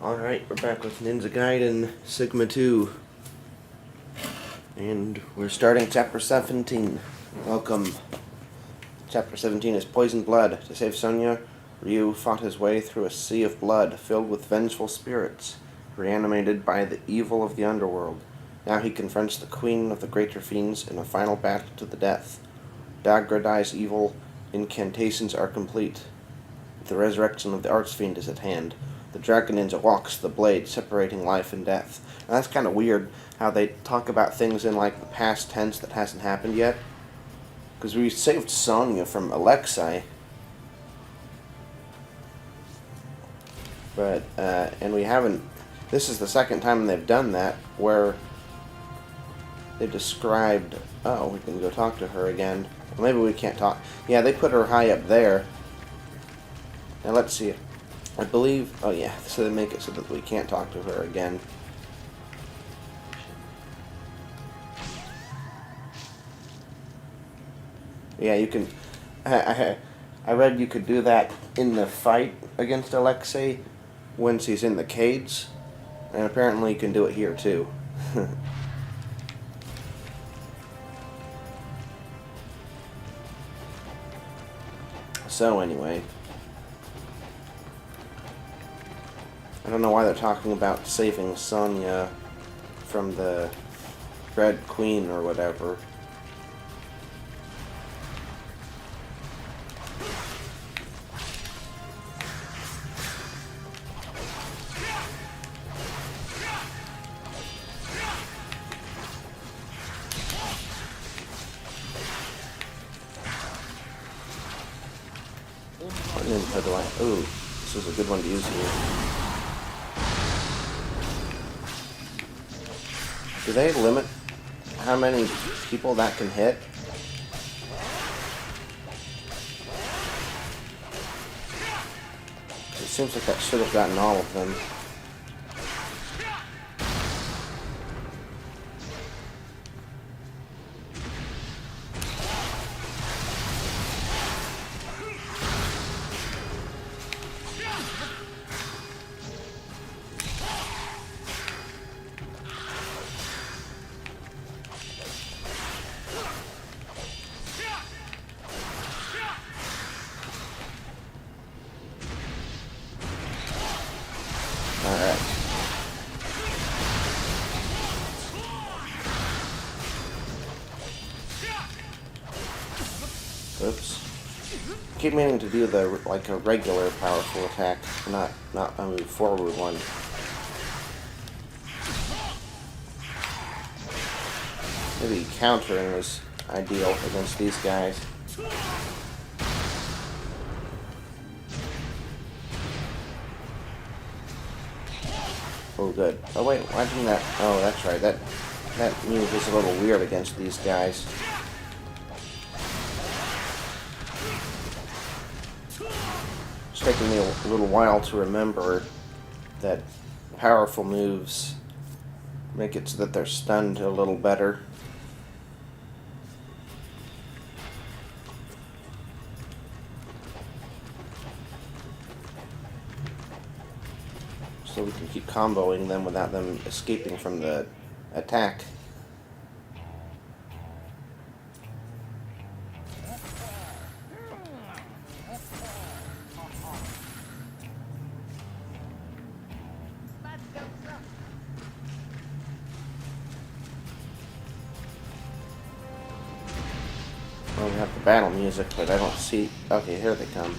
Alright, we're back with Ninja Gaiden Sigma 2. And we're starting Chapter 17. Welcome. Chapter 17 is Poisoned Blood. To save Sonya, Ryu fought his way through a sea of blood filled with vengeful spirits, reanimated by the evil of the underworld. Now he confronts the Queen of the Greater Fiends in a final battle to the death. Dagradai's evil incantations are complete. The resurrection of the Archfiend is at hand. The Dragon Ninja walks the blade, separating life and death. And that's kind of weird how they talk about things in like the past tense that hasn't happened yet. Because we saved Sonya from Alexei. But, and we haven't... This is the second time they've done that, where they described... Oh, we can go talk to her again. Well, maybe we can't talk. Yeah, they put her high up there. Now let's see. I believe... Oh yeah, so they make it so that we can't talk to her again. Yeah, you can... I read you could do that in the fight against Alexei once he's in the cage. And apparently you can do it here too. So anyway... I don't know why they're talking about saving Sonya from the Red Queen or whatever. What ninja do I... Ooh, this is a good one to use here. Do they limit how many people that can hit? It seems like that should have gotten all of them. Alright. Oops. Keep meaning to do the like a regular powerful attack, not a move forward one. Maybe countering was ideal against these guys. Oh, good. Oh, wait, why didn't that... Oh, that's right. That move is a little weird against these guys. It's taking me a little while to remember that powerful moves make it so that they're stunned a little better. So we can keep comboing them without them escaping from the attack. Well, we have the battle music, but I don't see... Okay, here they come.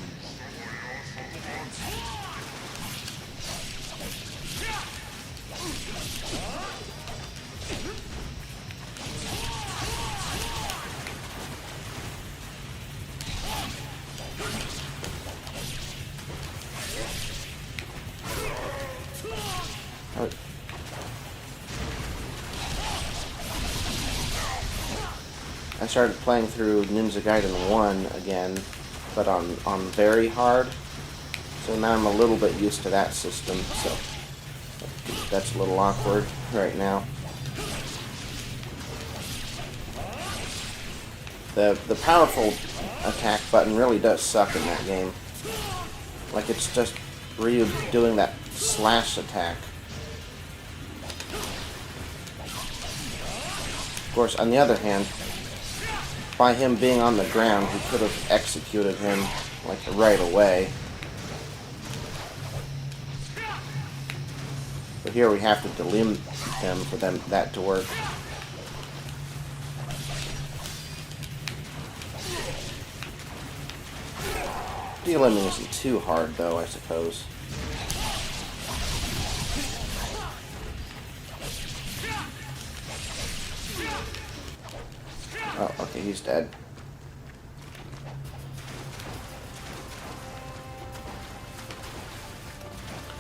I started playing through Ninja Gaiden 1 again, but on very hard. So now I'm a little bit used to that system, so that's a little awkward right now. The powerful attack button really does suck in that game. Like, it's just Ryu doing that slash attack. Of course, on the other hand, by him being on the ground, he could have executed him, like, right away. But here we have to delimit him for that to work. Delimbing isn't too hard, though, I suppose. Oh, okay, he's dead.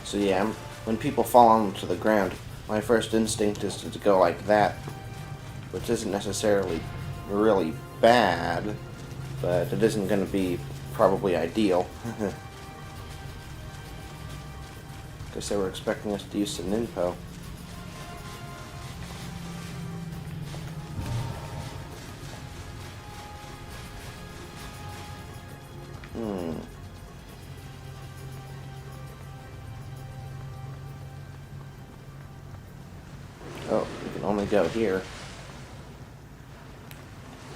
So yeah, when people fall onto the ground, my first instinct is to go like that, which isn't necessarily really bad, but it isn't going to be probably ideal. Guess they were expecting us to use some ninpo. Oh, we can only go here.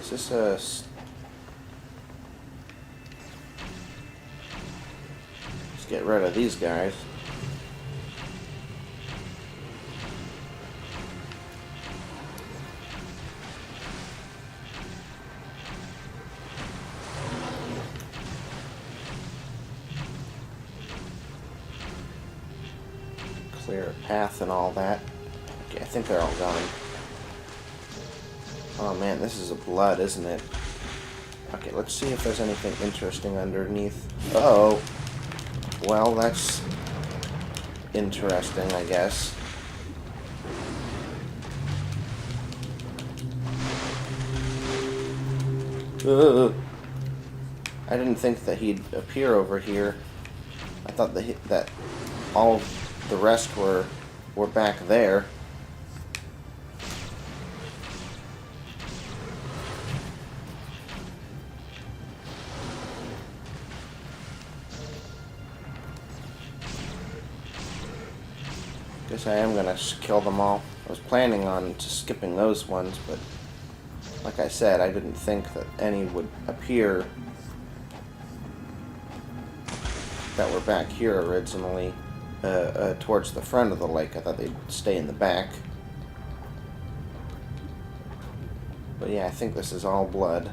Is this a... Let's get rid of these guys. Clear a path and all that. Okay, I think they're all gone. Oh man, this is a blood, isn't it? Okay, let's see if there's anything interesting underneath. Uh-oh. Well, that's interesting, I guess. Ugh. I didn't think that he'd appear over here. I thought that all of the rest were back there. Guess I am gonna kill them all. I was planning on just skipping those ones, but like I said, I didn't think that any would appear that were back here originally, towards the front of the lake. I thought they'd stay in the back. But yeah, I think this is all blood.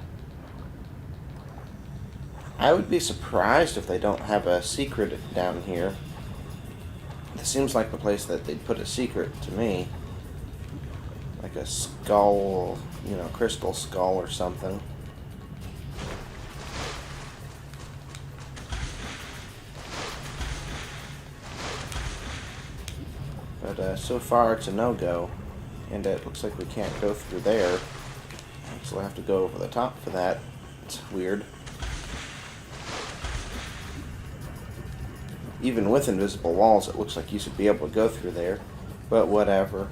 I would be surprised if they don't have a secret down here. It seems like the place that they'd put a secret to me. Like a skull, you know, crystal skull or something. But so far it's a no-go. And it looks like we can't go through there. So we'll have to go over the top for that. It's weird. Even with invisible walls, it looks like you should be able to go through there. But whatever.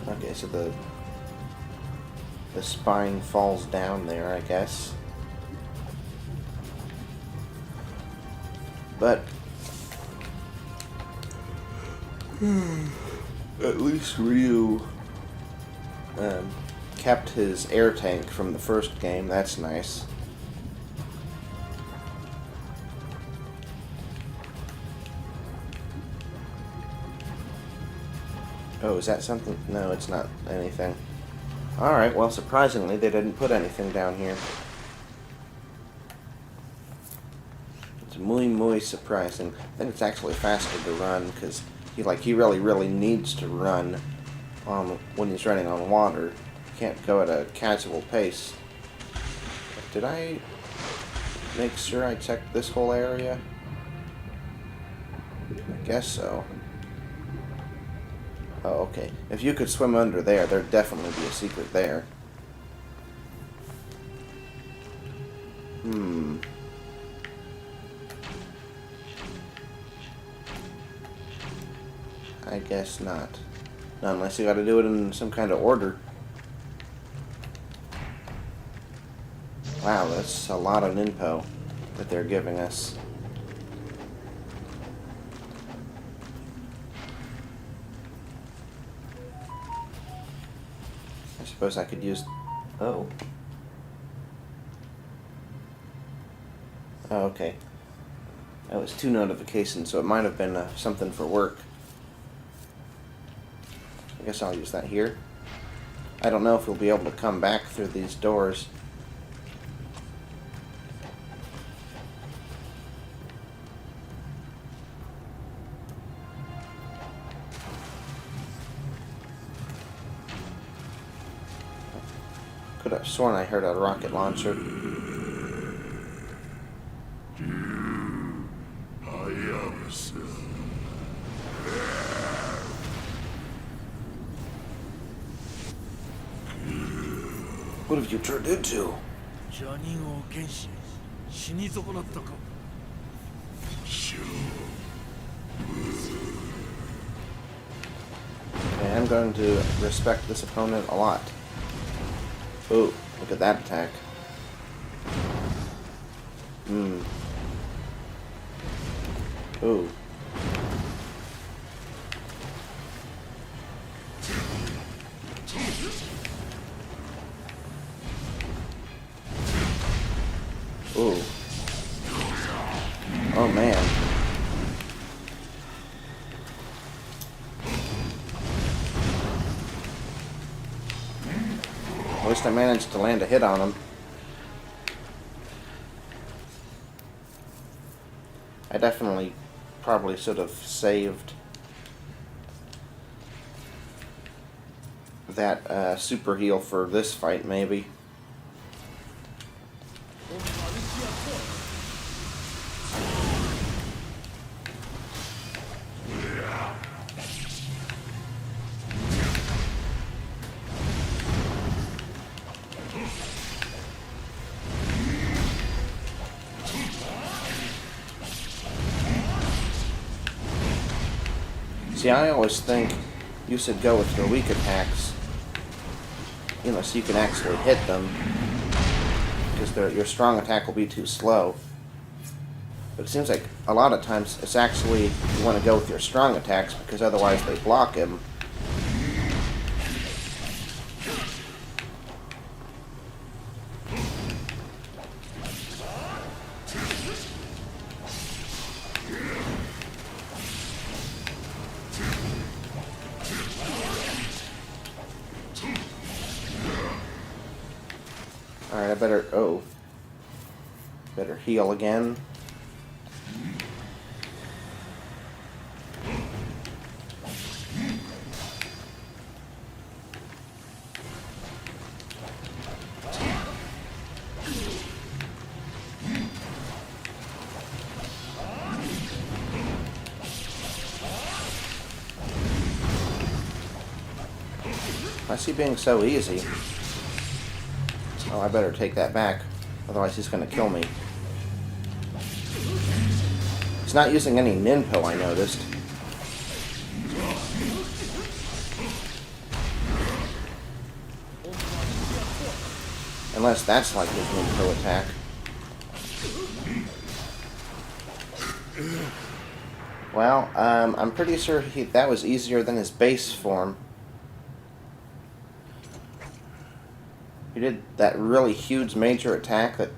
Okay, so the spine falls down there, I guess. But at least Ryu kept his air tank from the first game. That's nice. Oh, is that something? No, it's not anything. Alright, well, surprisingly, they didn't put anything down here. It's muy surprising. I think it's actually faster to run, because he really needs to run when he's running on water. He can't go at a casual pace. Did I make sure I checked this whole area? I guess so. Oh, okay. If you could swim under there, there'd definitely be a secret there. I guess not. Not unless you gotta do it in some kind of order. Wow, that's a lot of ninpo that they're giving us. I suppose I could use... Oh. Oh, okay. That was 2 notifications, so it might have been something for work. I guess I'll use that here. I don't know if we'll be able to come back through these doors. Could have sworn I heard a rocket launcher. What have you turned into? Okay, I'm going to respect this opponent a lot. Ooh, look at that attack. Ooh. Ooh. Oh man. At least I managed to land a hit on him. I definitely probably should have saved that super heal for this fight, maybe. See, I always think you should go with your weak attacks, you know, so you can actually hit them, because your strong attack will be too slow. But it seems like a lot of times it's actually you want to go with your strong attacks, because otherwise they block him. Alright, I better heal again. Why is he being so easy? Oh, I better take that back. Otherwise he's going to kill me. He's not using any ninpo, I noticed. Unless that's like his ninpo attack. Well, I'm pretty sure that was easier than his base form. He did that really huge major attack that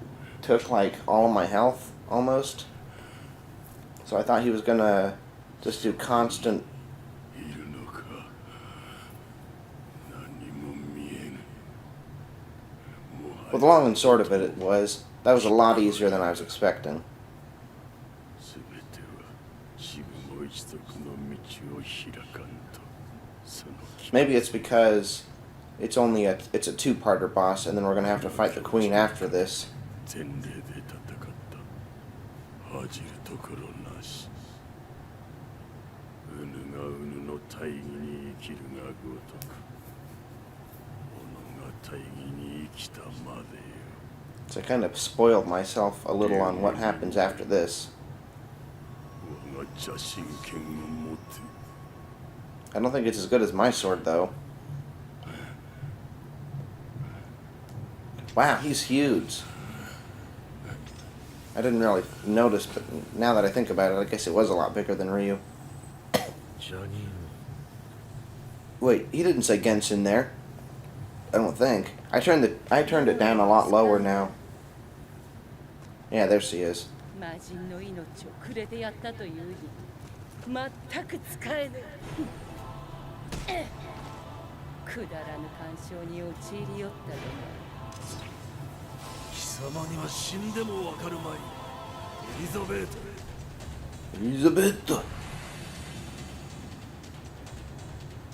took like all of my health, almost. So I thought he was gonna just do constant... Well, the long and short of it was, that was a lot easier than I was expecting. Maybe it's because it's a two-parter boss, and then we're gonna have to fight the queen after this. So I kind of spoiled myself a little on what happens after this. I don't think it's as good as my sword, though. Wow, he's huge. I didn't really notice, but now that I think about it, I guess it was a lot bigger than Ryu. Wait, he didn't say Genshin there. I don't think. I turned it down a lot lower now. Yeah, there she is. 魔人の命をくれてやったというに全く使えぬ。くだらぬ干渉に陥りよったで貴様には死んでもわかるまい。エリザベート。Elizabeth.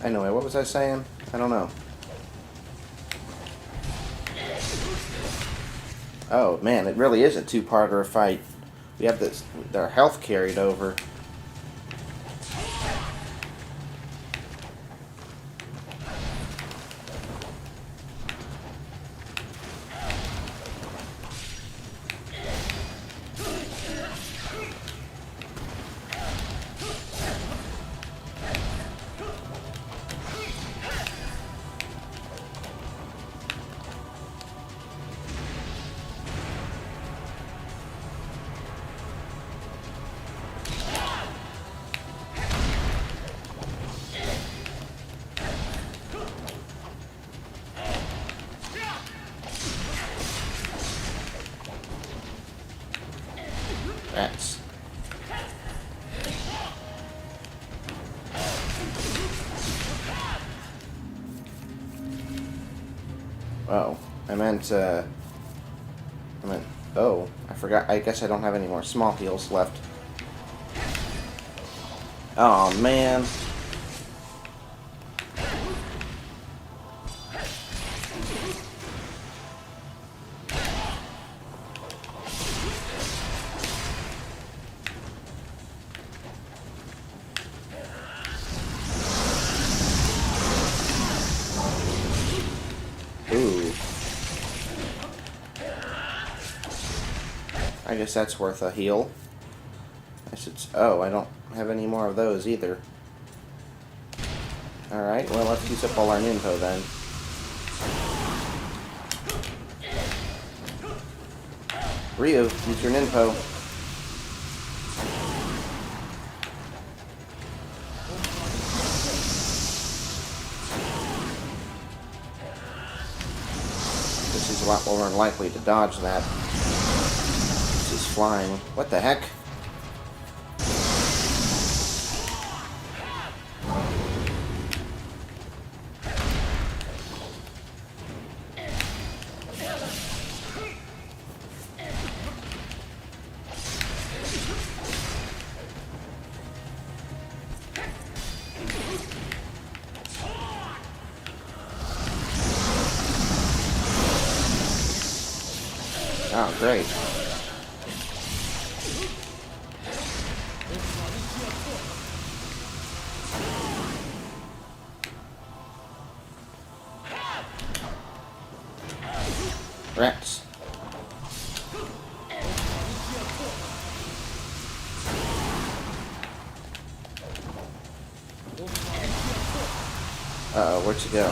Anyway, what was I saying? I don't know. Oh man, it really is a two-parter fight. We have this, their health carried over. Rats. Oh, I meant, oh, I forgot, I guess I don't have any more small heals left. Oh, man. Ooh. I guess that's worth a heal. Oh, I don't have any more of those either. Alright, well, let's use up all our ninpo then. Ryu, use your ninpo. This is a lot more likely to dodge that. This is flying. What the heck? Oh, great. Rats. Uh-oh, where'd she go?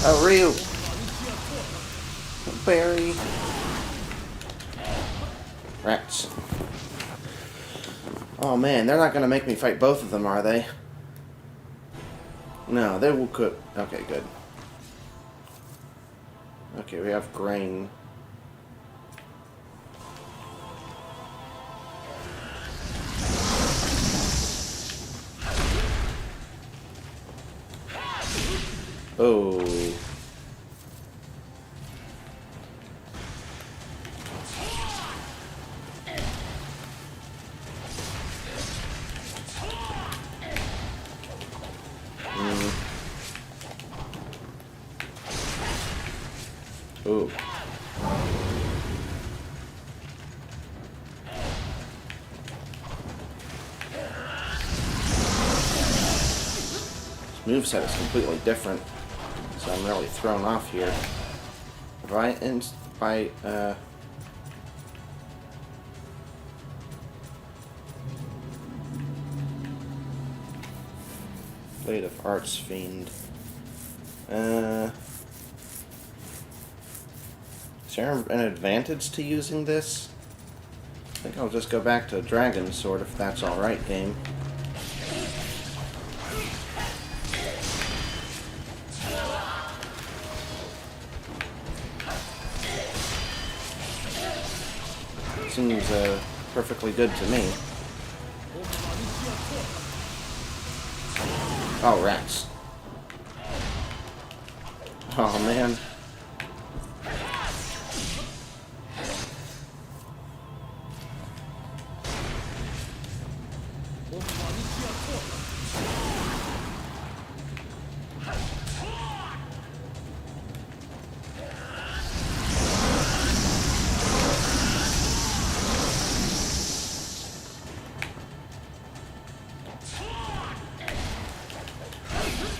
Oh, Ryu! Barry! Rats. Oh man, they're not gonna make me fight both of them, are they? No, they will cook. Okay, good. Okay, we have grain. Oh. Ooh. This moveset is completely different, so I'm really thrown off here. Blade of Arts Fiend. Is there an advantage to using this? I think I'll just go back to Dragon Sword if that's alright, game. Seems perfectly good to me. Oh, rats. Oh, man.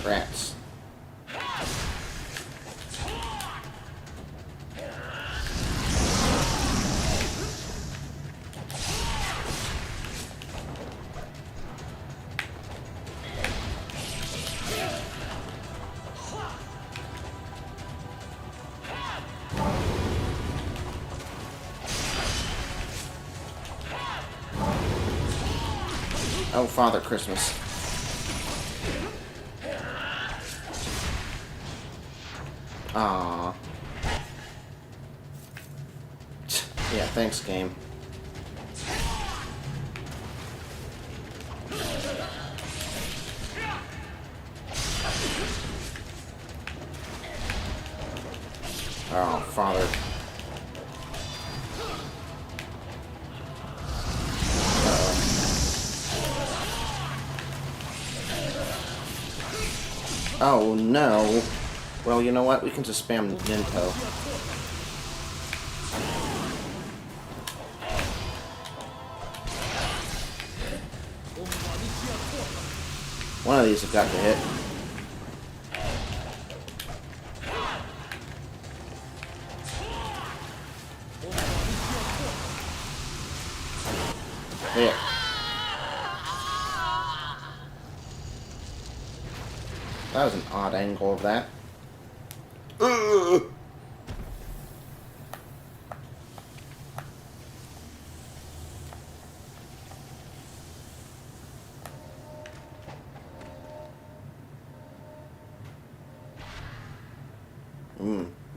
Rats. Oh, Father Christmas. Aww. Yeah, thanks, game. Oh, Father. Oh, no. Well, you know what? We can just spam Ninpo. One of these have got to hit. There. That was an odd angle of that.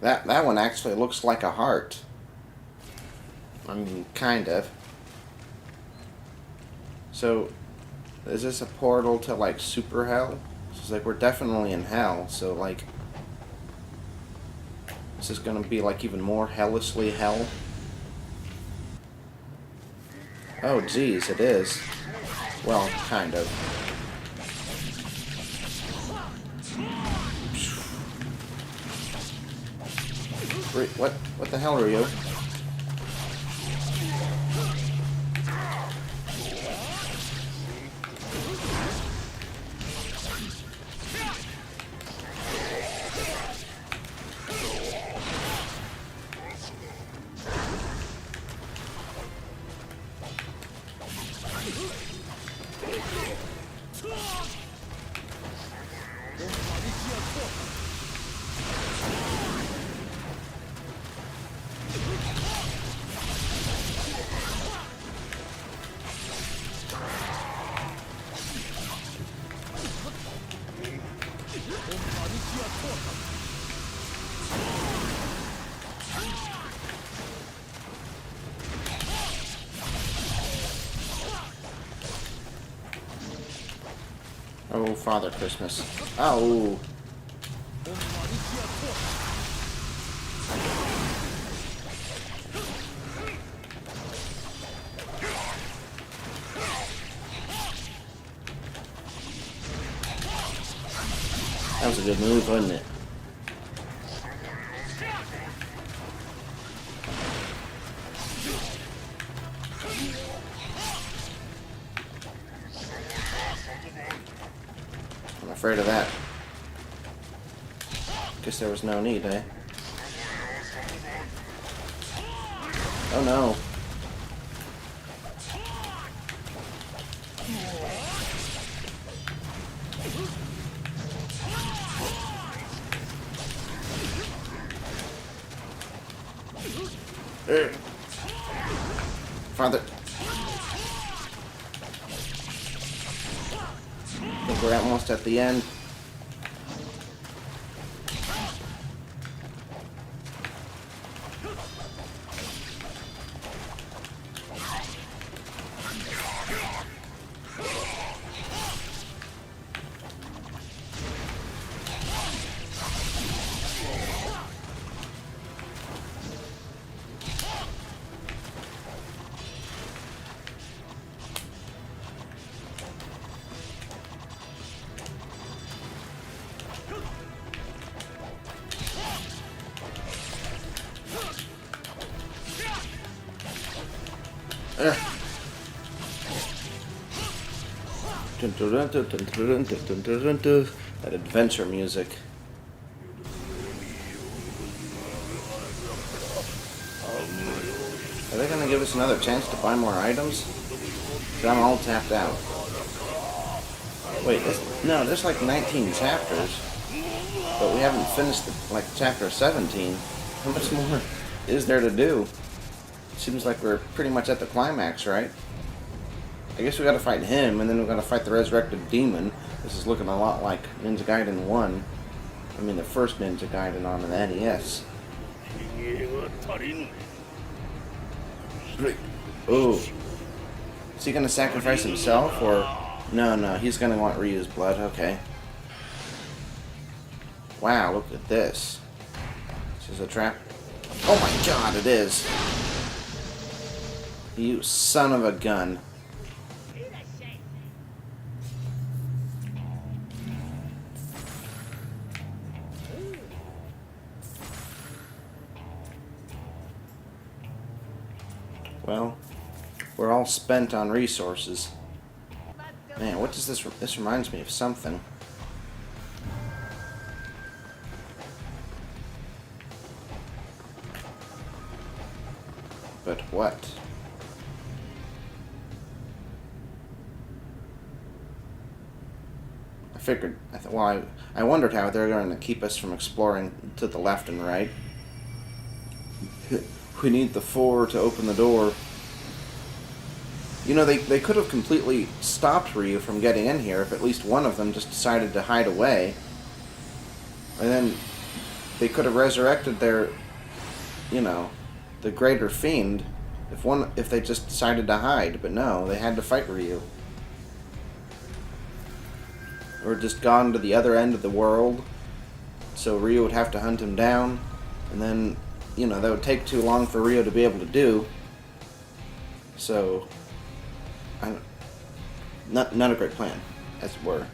That one actually looks like a heart. I mean, kind of. So, is this a portal to, like, super hell? It's like, we're definitely in hell, so, like... Is this gonna be, like, even more hellishly hell? Oh, geez, it is. Well, kind of. Wait, what the hell are you? Oh, Father Christmas. Oh. That was a good move, wasn't it? I'm afraid of that. Guess there was no need, eh? Oh no. Father. I think we're almost at the end. That adventure music. Are they gonna give us another chance to buy more items? 'Cause I'm all tapped out. Wait, no, there's like 19 chapters, but we haven't finished chapter 17. How much more is there to do? Seems like we're pretty much at the climax, right? I guess we gotta fight him, and then we gotta fight the resurrected demon. This is looking a lot like Ninja Gaiden 1. I mean, the first Ninja Gaiden on the NES. Oh. Is he gonna sacrifice himself, or... No, he's gonna want Ryu's blood, okay. Wow, look at this. This is a trap. Oh my god, it is! You son of a gun. Well, we're all spent on resources. Man, what does this reminds me of something. But what? I wondered how they're going to keep us from exploring to the left and right. We need the 4 to open the door. You know, they could have completely stopped Ryu from getting in here if at least one of them just decided to hide away. And then they could have resurrected their, you know, the greater fiend if they just decided to hide. But no, they had to fight Ryu. Or just gone to the other end of the world, so Ryu would have to hunt him down, and then, you know, that would take too long for Ryu to be able to do. So, not a great plan, as it were.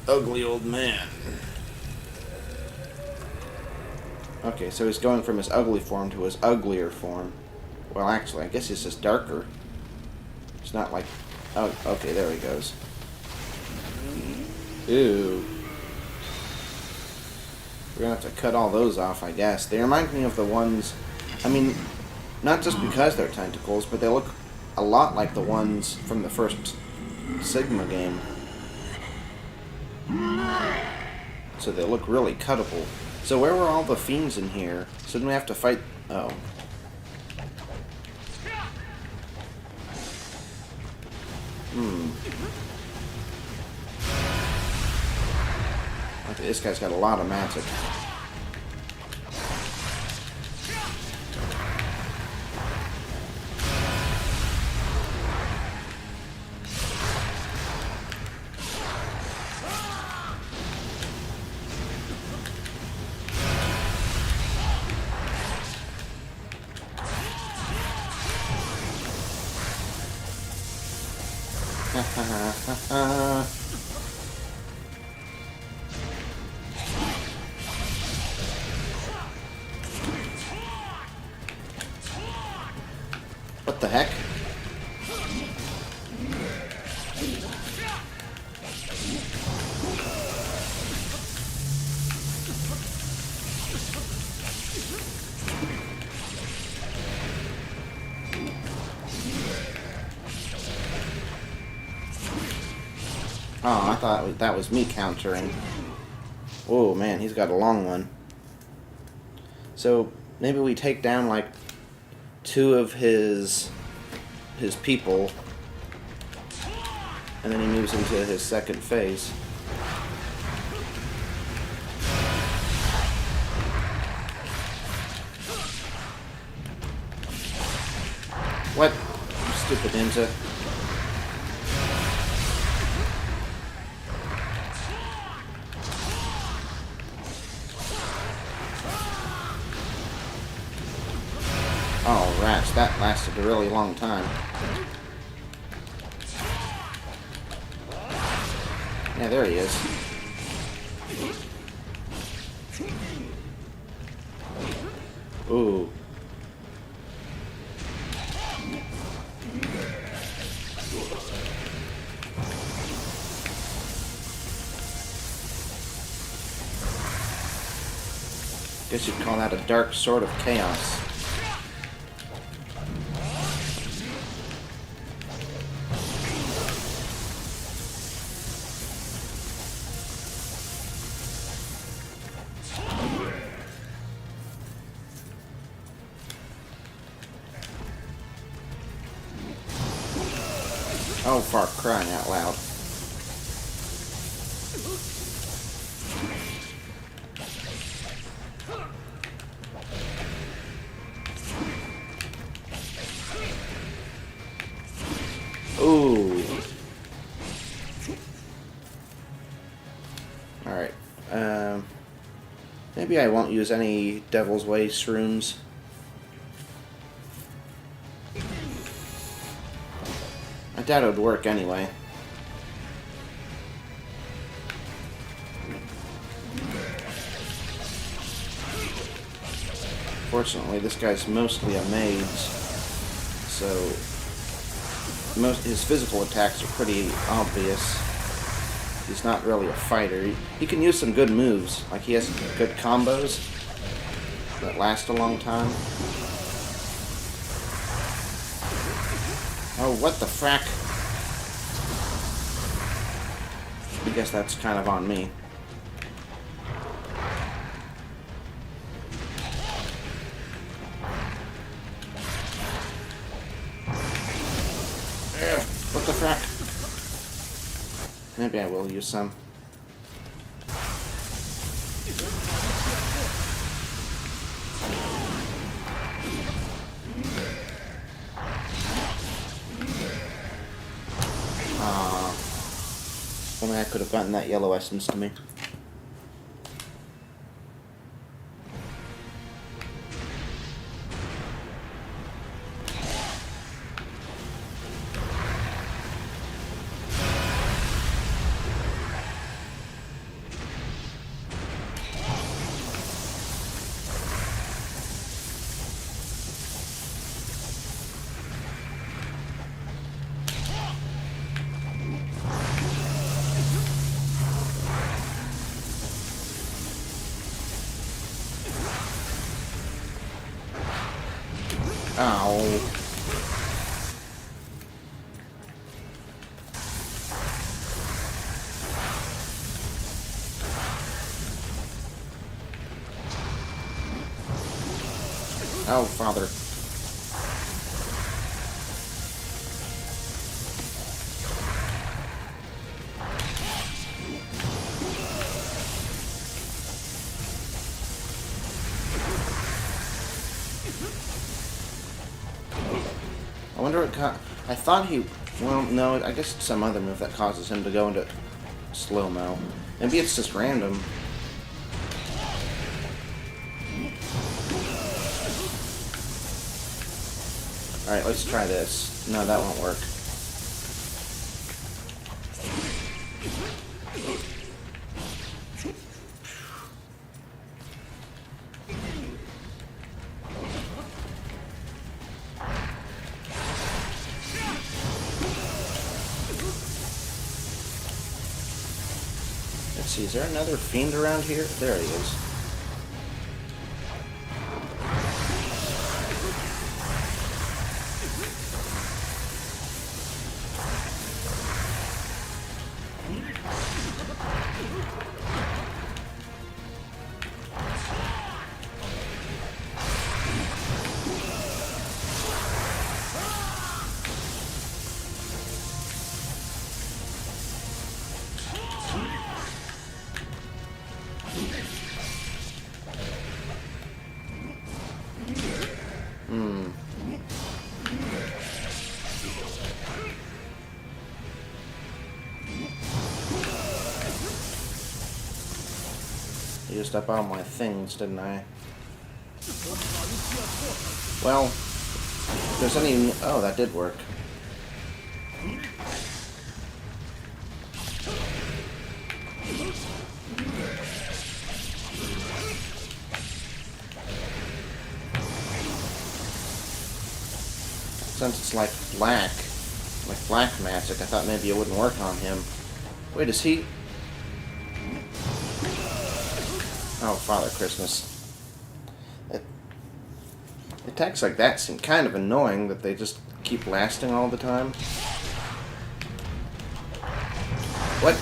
Ugly old man. Okay, so he's going from his ugly form to his uglier form. Well, actually, I guess he's just darker. It's not like... Oh, okay, there he goes. Ew. We're gonna have to cut all those off, I guess. They remind me of the ones... I mean, not just because they're tentacles, but they look a lot like the ones from the first Sigma game. So they look really cuttable. So where were all the fiends in here? So didn't we have to fight... Oh. Okay, this guy's got a lot of magic. What the heck? Oh, I thought that was me countering. Oh man, he's got a long one. So maybe we take down like 2 of his people, and then he moves into his second phase. What? Stupid ninja. Oh, rats, that lasted a really long time. Yeah, there he is. Ooh. Guess you'd call that a dark sword of chaos. Oh, for crying out loud. Ooh. Alright. Maybe I won't use any Devil's Way shrooms. I doubt it would work anyway. Fortunately, this guy's mostly a mage, so his physical attacks are pretty obvious. He's not really a fighter. He can use some good moves, like he has good combos that last a long time. Oh, what the frack? I guess that's kind of on me. What the frack? Maybe I will use some. Only I could have gotten that yellow essence to me. Ow. Oh, Father. I wonder what I thought he... Well, no, I guess it's some other move that causes him to go into slow-mo. Maybe it's just random. Alright, let's try this. No, that won't work. Let's see, is there another fiend around here? There he is. Used up all my things, didn't I? Well, if there's any... Oh, that did work. Since it's like black magic, I thought maybe it wouldn't work on him. Wait, is he... Oh, Father Christmas. Attacks like that seem kind of annoying, that they just keep lasting all the time. What?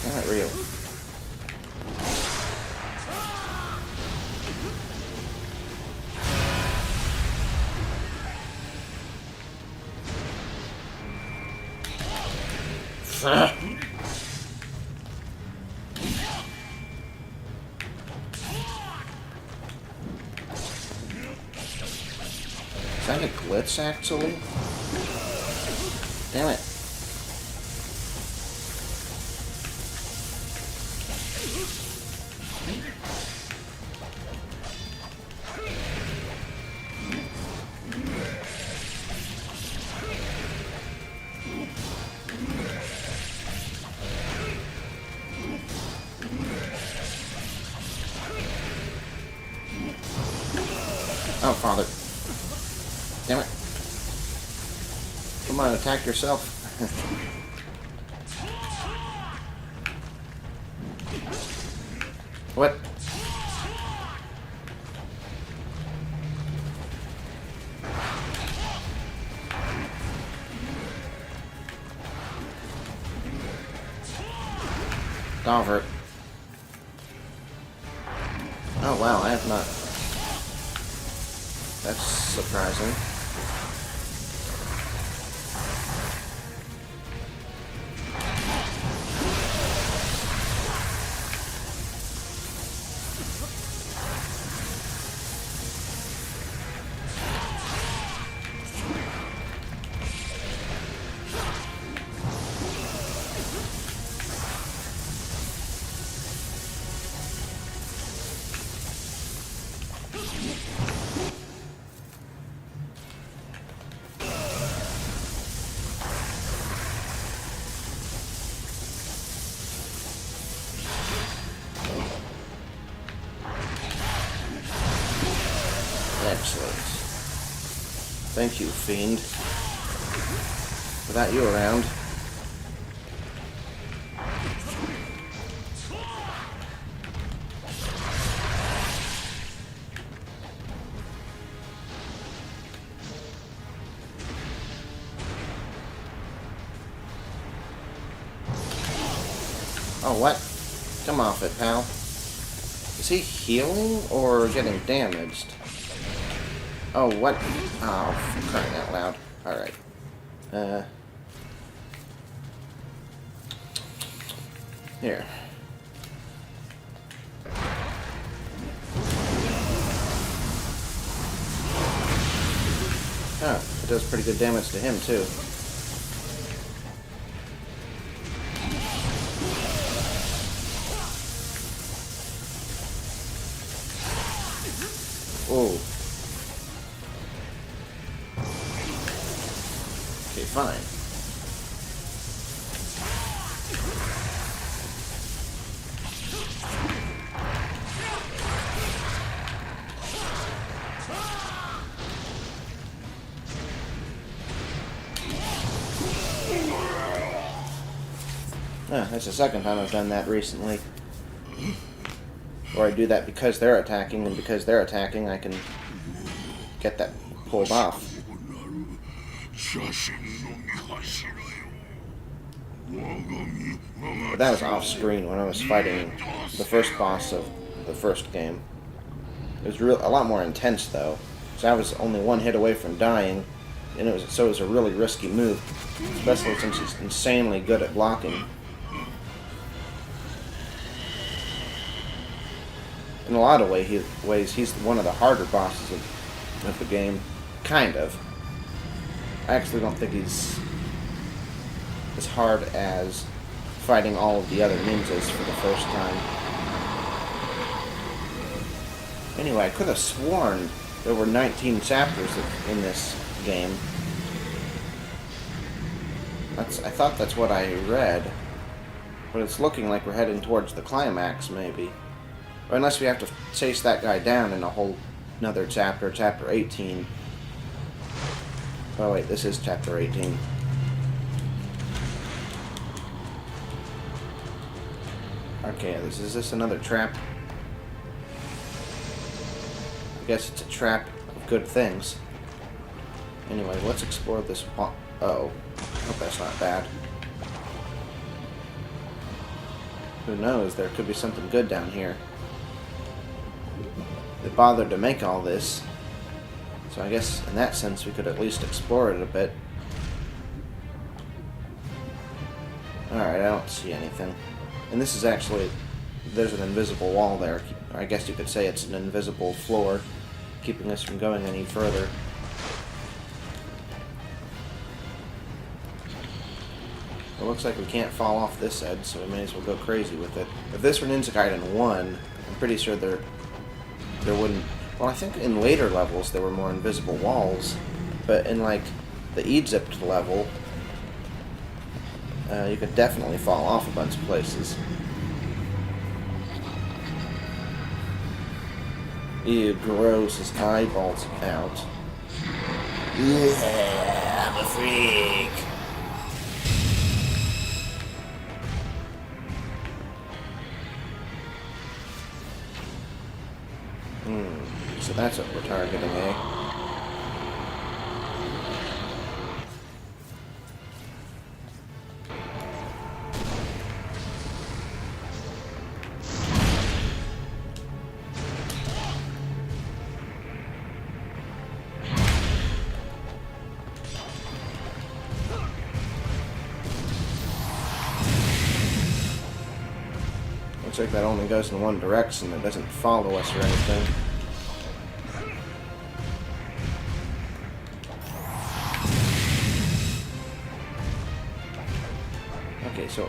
Not real. Is that a glitch, actually? Damn it. Oh, Father. Damn it. Come on, attack yourself. What? Dalvert. Oh wow, I have not. That's surprising. Excellent. Thank you, Fiend. Without you around. Oh, what? Come off it, pal. Is he healing or getting damaged? Oh, what? Oh, for crying out loud. Alright. Here. Oh, it does pretty good damage to him, too. Oh. Okay, fine. That's the second time I've done that recently. Or I do that because they're attacking, and because they're attacking, I can get that pulled off. But that was off screen when I was fighting the first boss of the first game. It was a lot more intense though, so I was only one hit away from dying, and it was a really risky move, especially since he's insanely good at blocking. In a lot of ways, he's one of the harder bosses of the game. Kind of. I actually don't think he's as hard as fighting all of the other ninjas for the first time. Anyway, I could have sworn there were 19 chapters in this game. I thought that's what I read. But it's looking like we're heading towards the climax, maybe. Or unless we have to chase that guy down in a whole another chapter, chapter 18. Oh wait, this is chapter 18. Okay, is this another trap? I guess it's a trap of good things. Anyway, let's explore this. Oh, I hope that's not bad. Who knows? There could be something good down here. They bothered to make all this, so I guess in that sense we could at least explore it a bit. Alright, I don't see anything. And this is actually, there's an invisible wall there. I guess you could say it's an invisible floor, keeping us from going any further. It looks like we can't fall off this edge, so we may as well go crazy with it. If this were Ninja Gaiden 1, I'm pretty sure there wouldn't... Well, I think in later levels there were more invisible walls, but in, like, the Egypt level, you could definitely fall off a bunch of places. Ew, gross, his eyeballs out. Yeah, I'm a freak. So that's what we're targeting, eh? Looks like that only goes in one direction. It doesn't follow us or anything. Okay, so...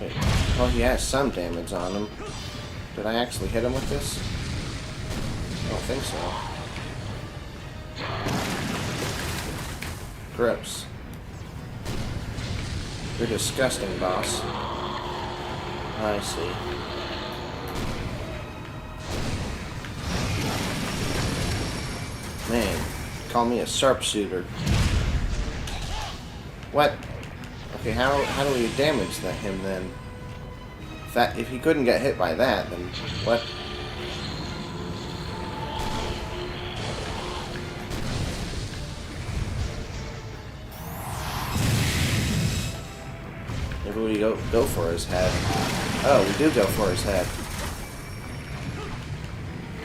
Wait. Well, he has some damage on him. Did I actually hit him with this? I don't think so. Gross. You're disgusting, boss. I see. Man, call me a sharpshooter. What? Okay, how do we damage him then? If he couldn't get hit by that, then what? Maybe we go for his head. Oh, we do go for his head.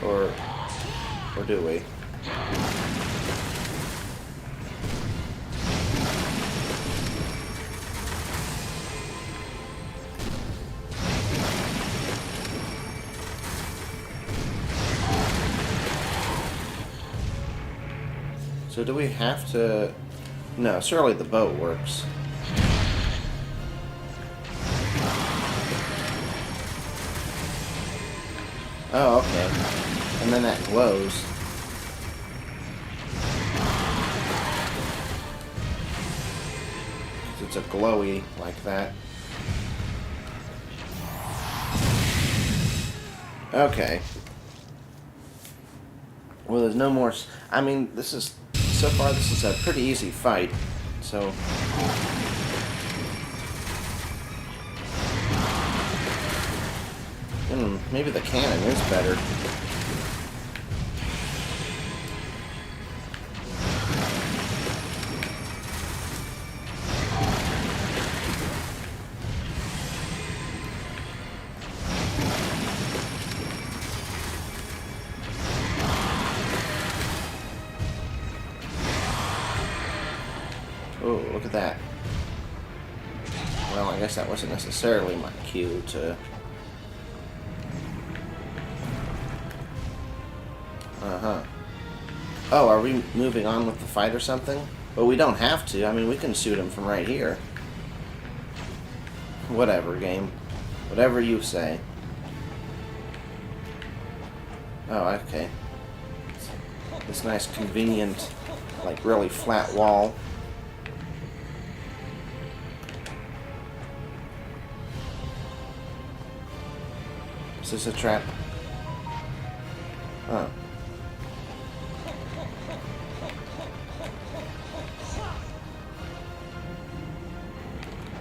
Or do we? So do we have to... No, surely the boat works. Oh, okay. And then that glows. It's a glowy like that. Okay. Well, there's no more... I mean, this is... So far, this is a pretty easy fight, so... Maybe the cannon is better. Oh, look at that. Well, I guess that wasn't necessarily my cue to... Uh-huh. Oh, are we moving on with the fight or something? Well, we don't have to. I mean, we can shoot him from right here. Whatever, game. Whatever you say. Oh, okay. This nice, convenient, like, really flat wall. Is this a trap? Oh.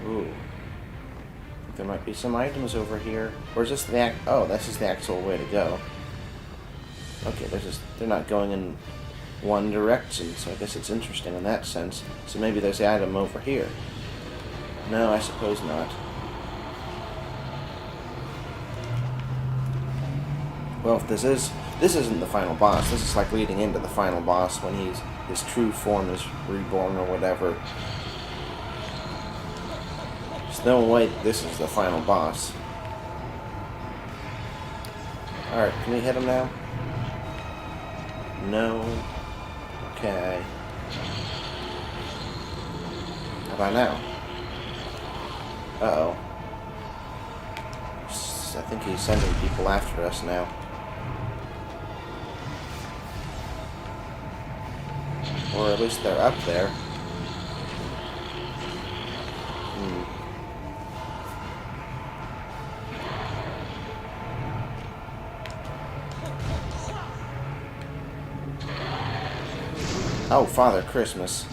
Ooh. There might be some items over here. Or is this the oh, this is the actual way to go. Okay, they're not going in one direction, so I guess it's interesting in that sense. So maybe there's the item over here. No, I suppose not. Well, if this isn't the final boss. This is like leading into the final boss when his true form is reborn or whatever. There's no way this is the final boss. Alright, can we hit him now? No. Okay. How about now? Uh-oh. I think he's sending people after us now. Or at least they're up there. Oh, Father Christmas.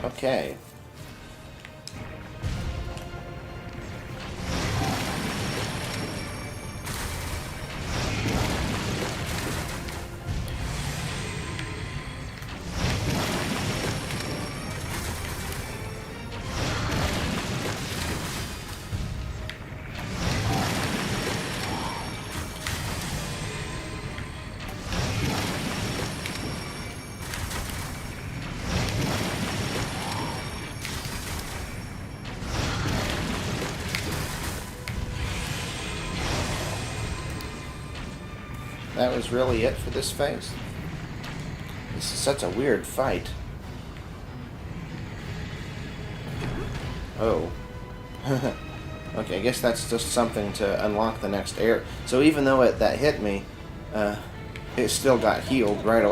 Okay. That was really it for this phase? This is such a weird fight. Oh. Okay, I guess that's just something to unlock the next air. So even though that hit me, it still got healed right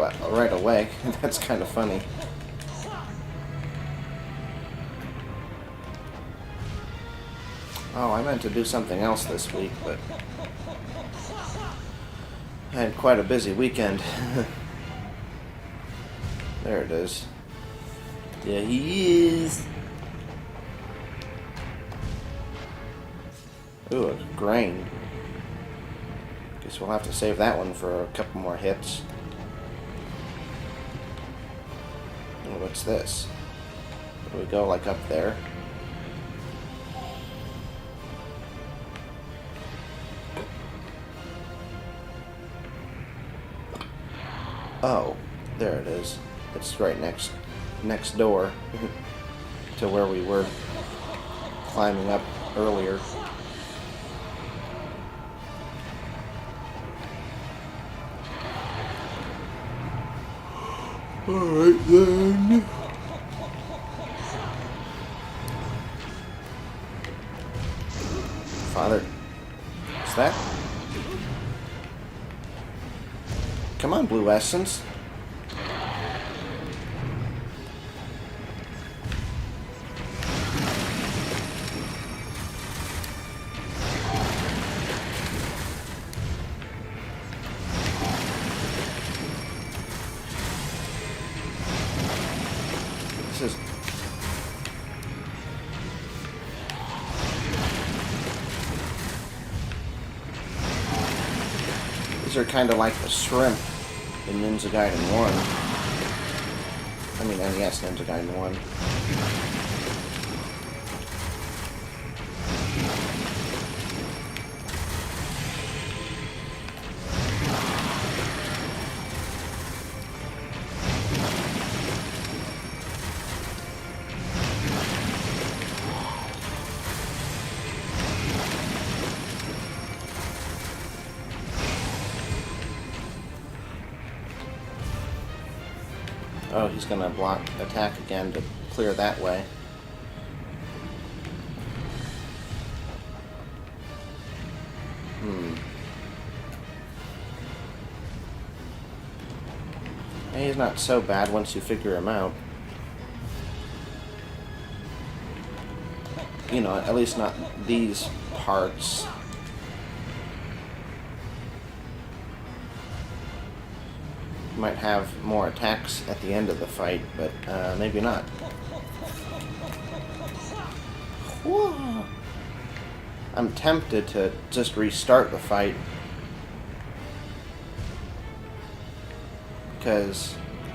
away. That's kind of funny. Oh, I meant to do something else this week, but I had quite a busy weekend. There it is. Yeah, he is. Ooh, a grain. Guess we'll have to save that one for a couple more hits. Oh, what's this? Do we go like up there? Oh, there it is. It's right next door to where we were climbing up earlier. Alright then. Father, what's that? Come on, Blue Essence. This is... These are kind of like the shrimp in Ninja Gaiden 1. I mean, NES Ninja Gaiden 1. Oh, he's gonna block attack again to clear that way. He's not so bad once you figure him out. You know, at least not these parts. Might have more attacks at the end of the fight, but maybe not. Whoa. I'm tempted to just restart the fight, because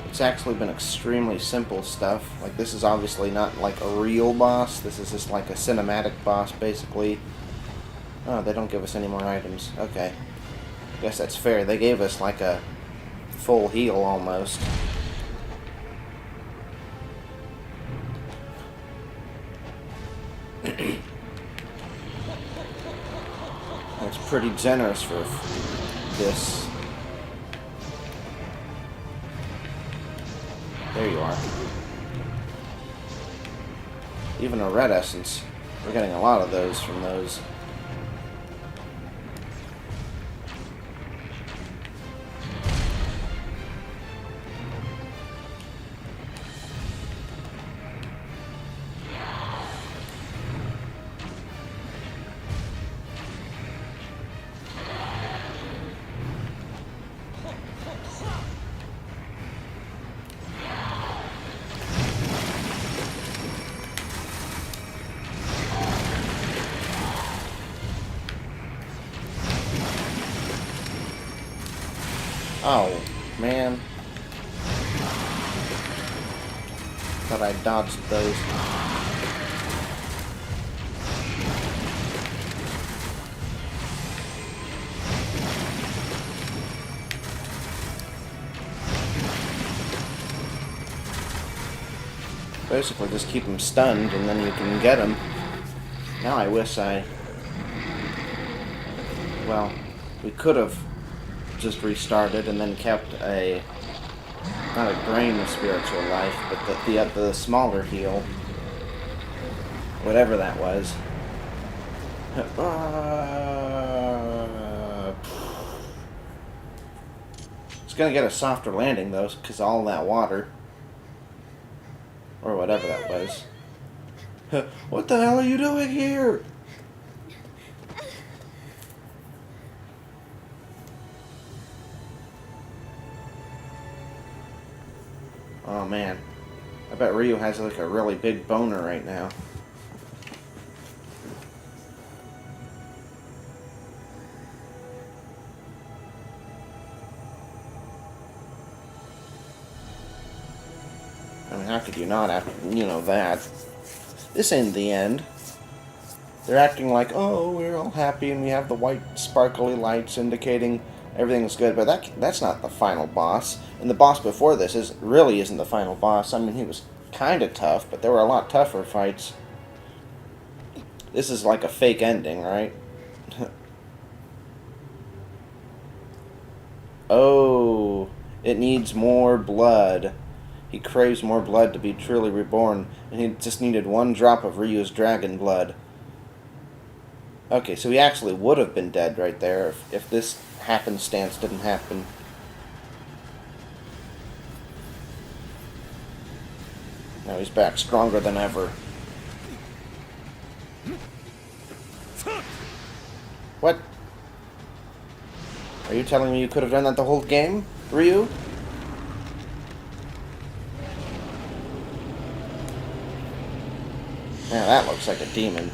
it's actually been extremely simple stuff. Like, this is obviously not like a real boss. This is just like a cinematic boss, basically. Oh, they don't give us any more items. Okay. I guess that's fair. They gave us like a full heal almost. That's pretty generous for this. There you are. Even a red essence. We're getting a lot of those from those. Oh, man. Thought I dodged those. Basically, just keep them stunned and then you can get them. Now I wish well, we could have just restarted and then kept a, not a grain of spiritual life, but the smaller heal, whatever that was. It's gonna get a softer landing though, because all that water, or whatever that was. What the hell are you doing here? Oh man, I bet Ryu has like a really big boner right now. I mean, how could you not after, you know, that? This ain't the end. They're acting like, oh, we're all happy and we have the white sparkly lights indicating everything's good, but that's not the final boss. And the boss before this really isn't the final boss. I mean, he was kind of tough, but there were a lot tougher fights. This is like a fake ending, right? Oh, it needs more blood. He craves more blood to be truly reborn, and he just needed one drop of Ryu's dragon blood. Okay, so he actually would have been dead right there if this happenstance didn't happen. Now he's back stronger than ever. What? Are you telling me you could have done that the whole game, Ryu? Yeah, that looks like a demon.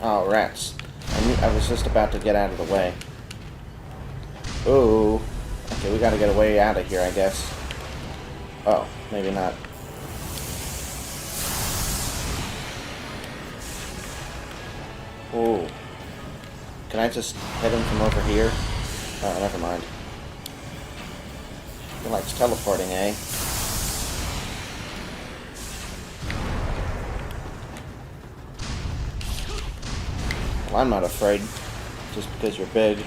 Oh, rats. I was just about to get out of the way. Ooh. Okay, we gotta get away out of here, I guess. Oh, maybe not. Ooh. Can I just hit him from over here? Oh, never mind. He likes teleporting, eh? I'm not afraid, just because you're big.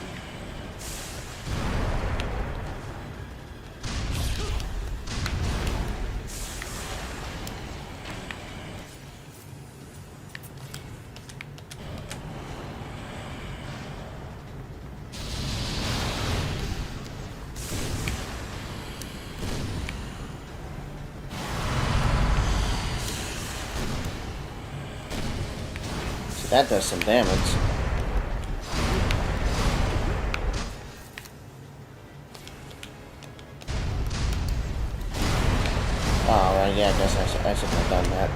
That does some damage. Oh, right, yeah, I guess I should have done that.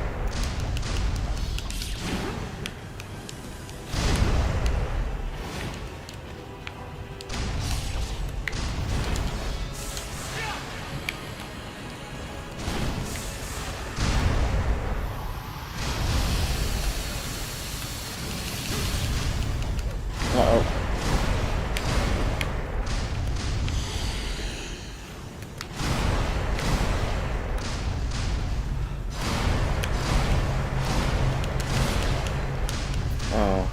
Uh-oh. Oh.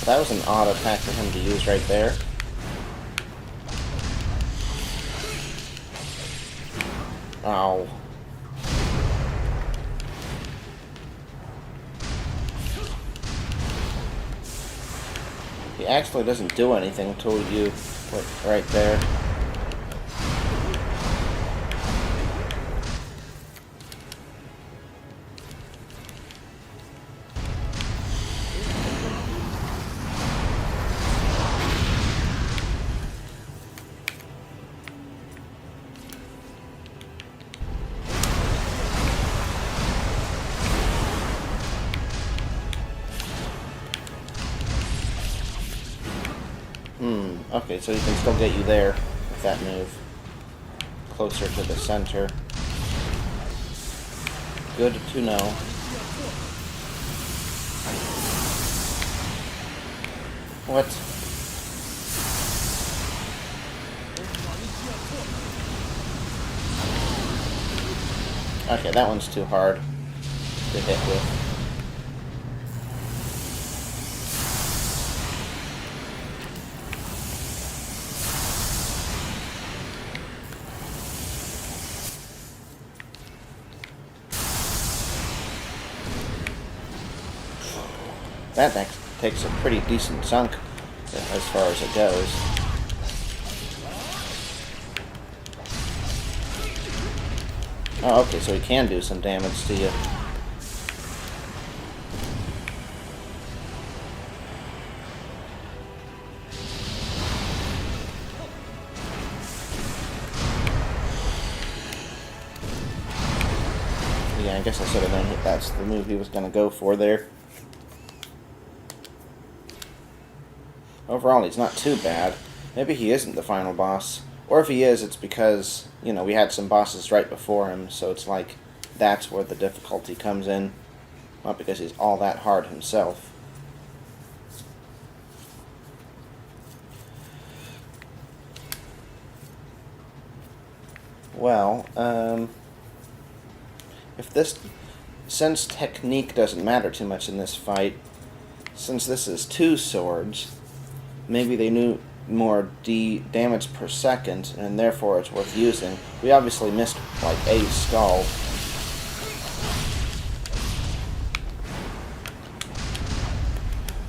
That was an odd attack for him to use right there. Ow. He actually doesn't do anything until you put right there. Okay, so he can still get you there with that move. Closer to the center. Good to know. What? Okay, that one's too hard to hit with. That takes a pretty decent chunk as far as it goes. Oh, okay, so he can do some damage to you. Yeah, I guess I should have known that's the move he was going to go for there. Overall, he's not too bad. Maybe he isn't the final boss. Or if he is, it's because, you know, we had some bosses right before him, so it's like that's where the difficulty comes in. Not because he's all that hard himself. Well, since technique doesn't matter too much in this fight, since this is two swords, maybe they knew more damage per second, and therefore it's worth using. We obviously missed, like, a skull.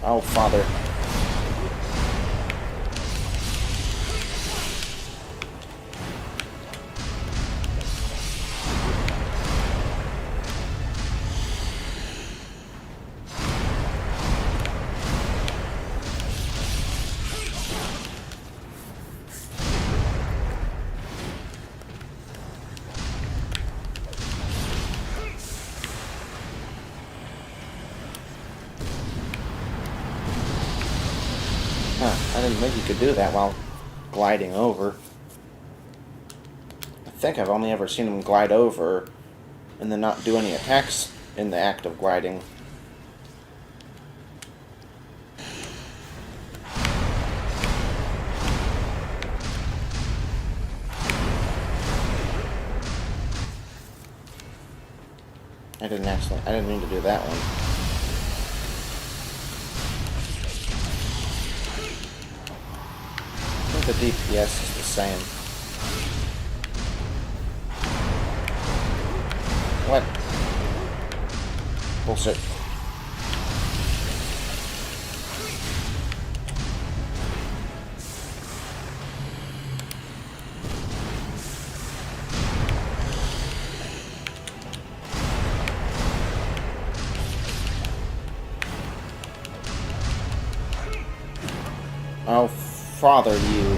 Oh, father. I didn't think you could do that while gliding over. I think I've only ever seen him glide over and then not do any attacks in the act of gliding. I didn't mean to do that one. I think the DPS is the same. What? Bullshit. Oh, father you.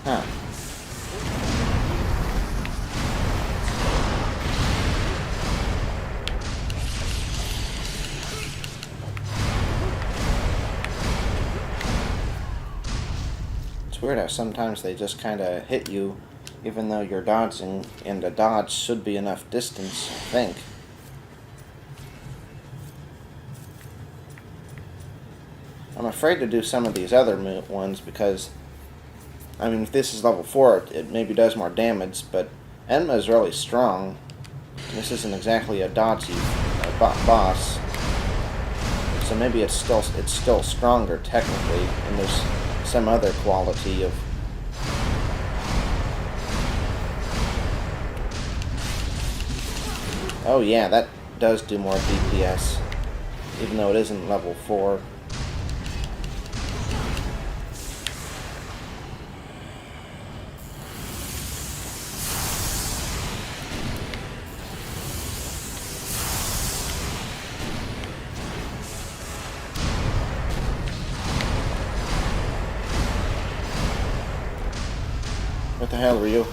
Huh. It's weird how sometimes they just kind of hit you, even though you're dodging, and a dodge should be enough distance, I think. I'm afraid to do some of these other ones because, I mean, if this is level 4, it maybe does more damage, but Enma is really strong. This isn't exactly a dodgy boss, so maybe it's still stronger technically, and there's some other quality of. Oh yeah, that does do more DPS, even though it isn't level 4. What the hell, Ryu?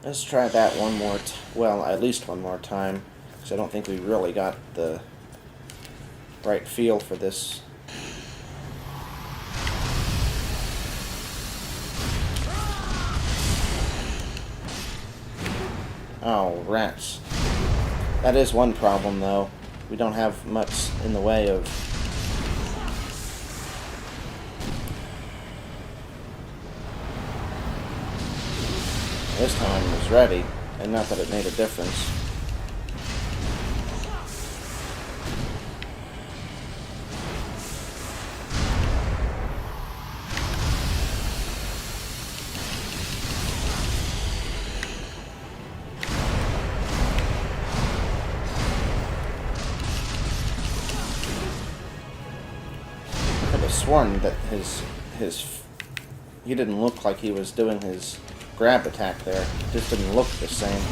Let's try that one more, well, at least one more time, because I don't think we really got the right feel for this. Oh, rats. That is one problem, though. We don't have much in the way of. This time it was ready, and not that it made a difference. I could have sworn that his he didn't look like he was doing his grab attack there. It just didn't look the same.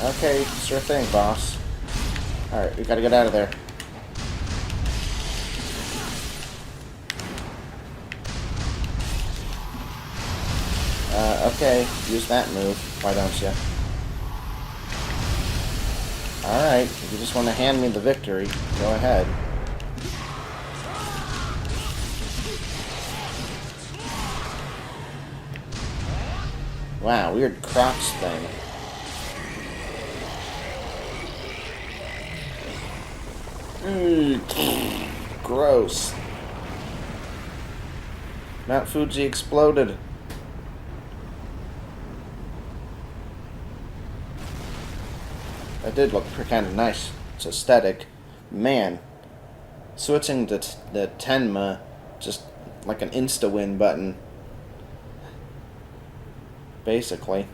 Okay, sure thing, boss. Alright, we gotta get out of there. Okay, use that move. Why don't you? Alright, if you just want to hand me the victory, go ahead. Wow, weird crouch thing. Gross. Mount Fuji exploded. That did look kind of nice. It's aesthetic. Man, switching to the Tenma, just like an insta-win button. Basically.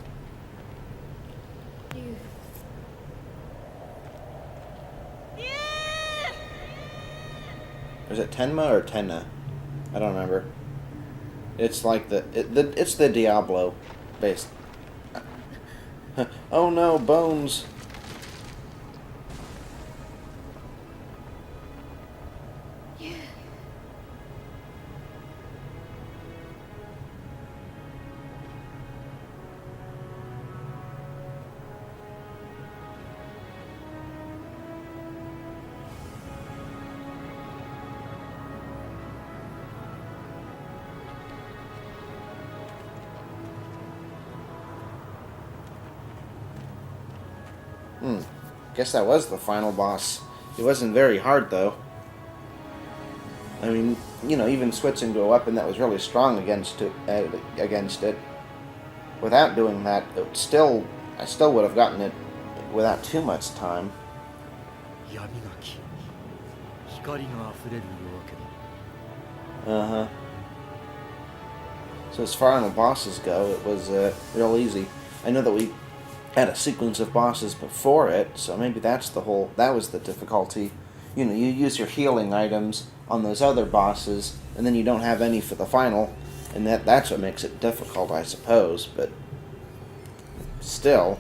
Is it Tenma or Tenna? I don't remember. It's like it's the Diablo base. Oh no, bones. Guess that was the final boss. It wasn't very hard, though. I mean, even switching to a weapon that was really strong against it, without doing that, I still would have gotten it without too much time. 闇がき光が溢れる夜明けだ Uh-huh. So as final bosses go, it was real easy. I know that we had a sequence of bosses before it, so maybe that was the difficulty. You use your healing items on those other bosses, and then you don't have any for the final, and that's what makes it difficult, I suppose, but still.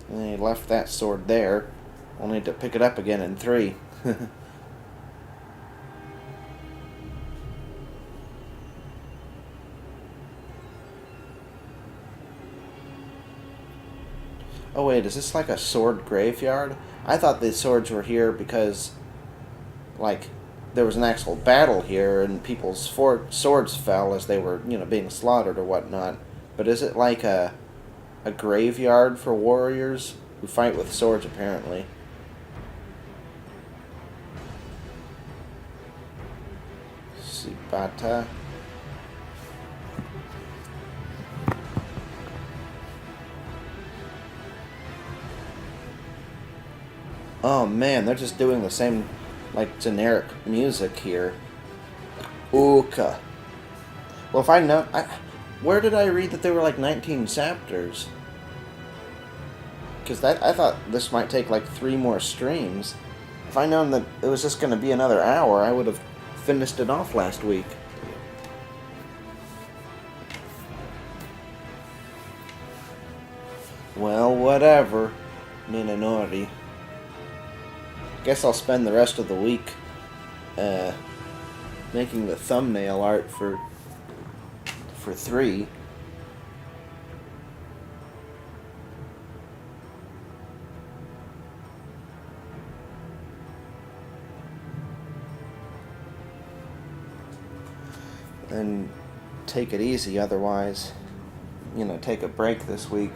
And he left that sword there, only to pick it up again in 3. Oh wait, is this like a sword graveyard? I thought the swords were here because, like, there was an actual battle here and people's swords fell as they were, being slaughtered or whatnot. But is it like a graveyard for warriors who fight with swords, apparently? Sibata. Oh man, they're just doing the same, like, generic music here. Uka. Well, if I know... where did I read that there were like 19 chapters? Because I thought this might take like 3 more streams. If I'd known that it was just going to be another hour, I would have finished it off last week. Well, whatever, Minonori. Guess I'll spend the rest of the week making the thumbnail art for 3. And take it easy otherwise. Take a break this week.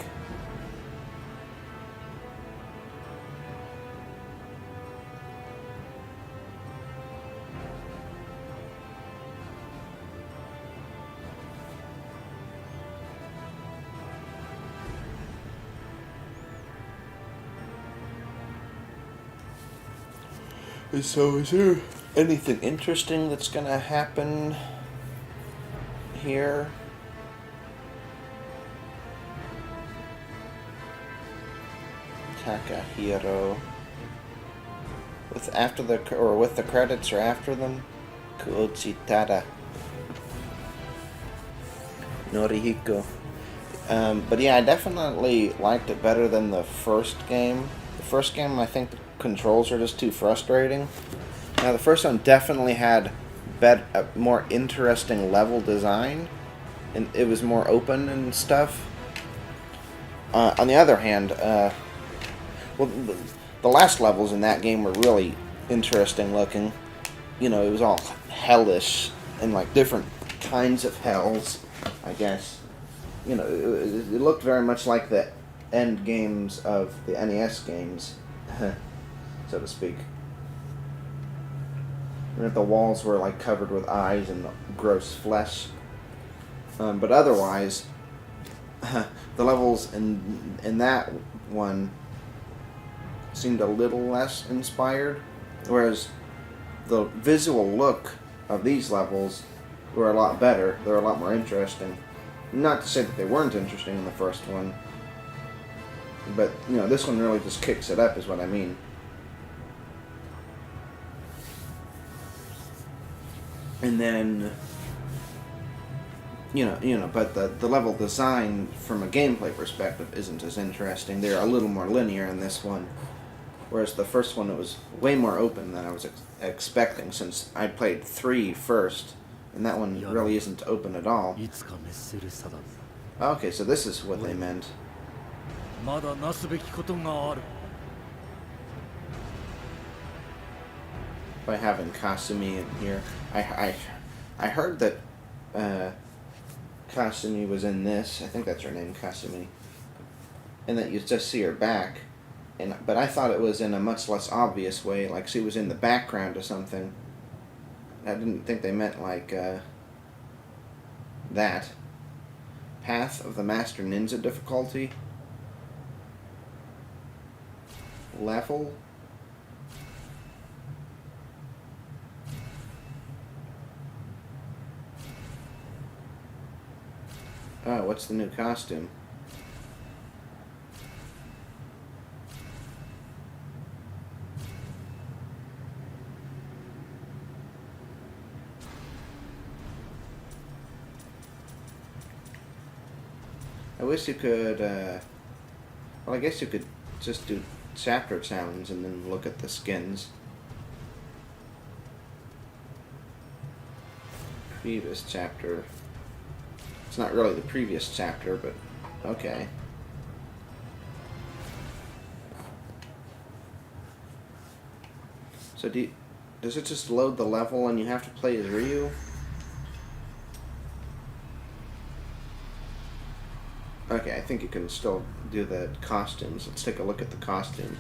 So, is there anything interesting that's gonna happen here? Takahiro. With the credits or after them? Kuochitada. Norihiko. But yeah, I definitely liked it better than the first game. The first game, I think the controls are just too frustrating. Now, the first one definitely had a more interesting level design, and it was more open and stuff. On the other hand, the last levels in that game were really interesting looking. It was all hellish and like different kinds of hells, I guess. It looked very much like the end games of the NES games, so to speak. And the walls were like covered with eyes and gross flesh. But otherwise, the levels in that one seemed a little less inspired, whereas the visual look of these levels were a lot better. They were a lot more interesting. Not to say that they weren't interesting in the first one, but this one really just kicks it up, is what I mean. And then, but the level design from a gameplay perspective isn't as interesting. They're a little more linear in this one, whereas the first one, it was way more open than I was expecting, since I played 3 first, and that one really isn't open at all. Okay, so this is what they meant. by having Kasumi in here. I heard that Kasumi was in this. I think that's her name, Kasumi, and that you just see her back. But I thought it was in a much less obvious way, like she was in the background or something. I didn't think they meant like that. Path of the Master Ninja difficulty. Level. Oh, what's the new costume? I wish you could, well, I guess you could just do chapter challenge and then look at the skins. Previous chapter. It's not really the previous chapter, but okay. So does it just load the level and you have to play as Ryu? Okay, I think you can still do the costumes. Let's take a look at the costume.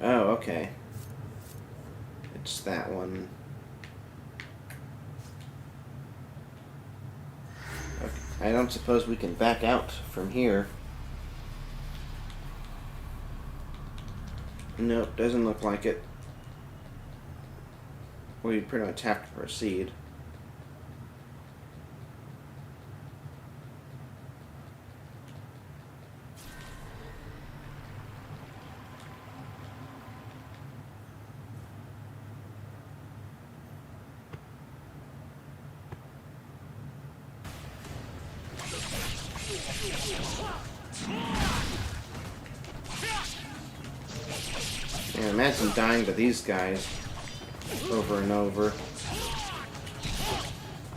Oh, okay. It's that one. Okay. I don't suppose we can back out from here. Nope, doesn't look like it. Well, you pretty much have to proceed. Yeah, imagine dying to these guys over and over.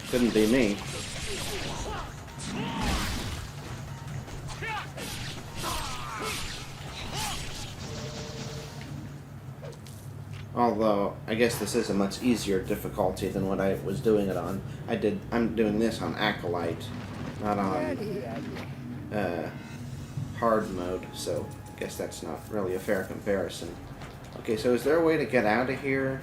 Couldn't be me. Although, I guess this is a much easier difficulty than what I was doing it on. I'm doing this on Acolyte, not on hard mode, so I guess that's not really a fair comparison. Okay, so is there a way to get out of here?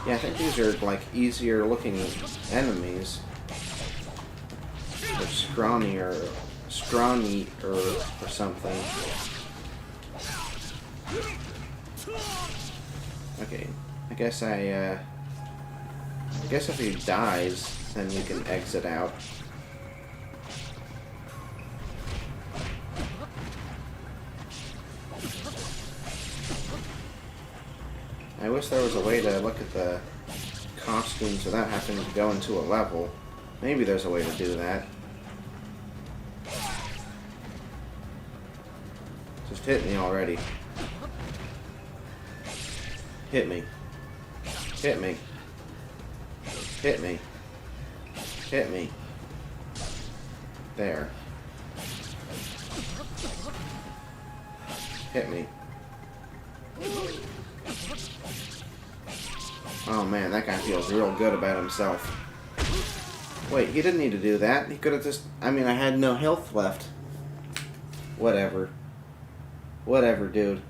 Yeah, I think these are like easier looking enemies. Or scrawnier or something. Okay, I guess if he dies, then you can exit out. I wish there was a way to look at the costumes without having to go into a level. Maybe there's a way to do that. Just hit me already. Hit me. Hit me. Hit me. Hit me. There. Hit me. Oh man, that guy feels real good about himself. Wait, he didn't need to do that. He could have just... I mean, I had no health left. Whatever. Whatever, dude.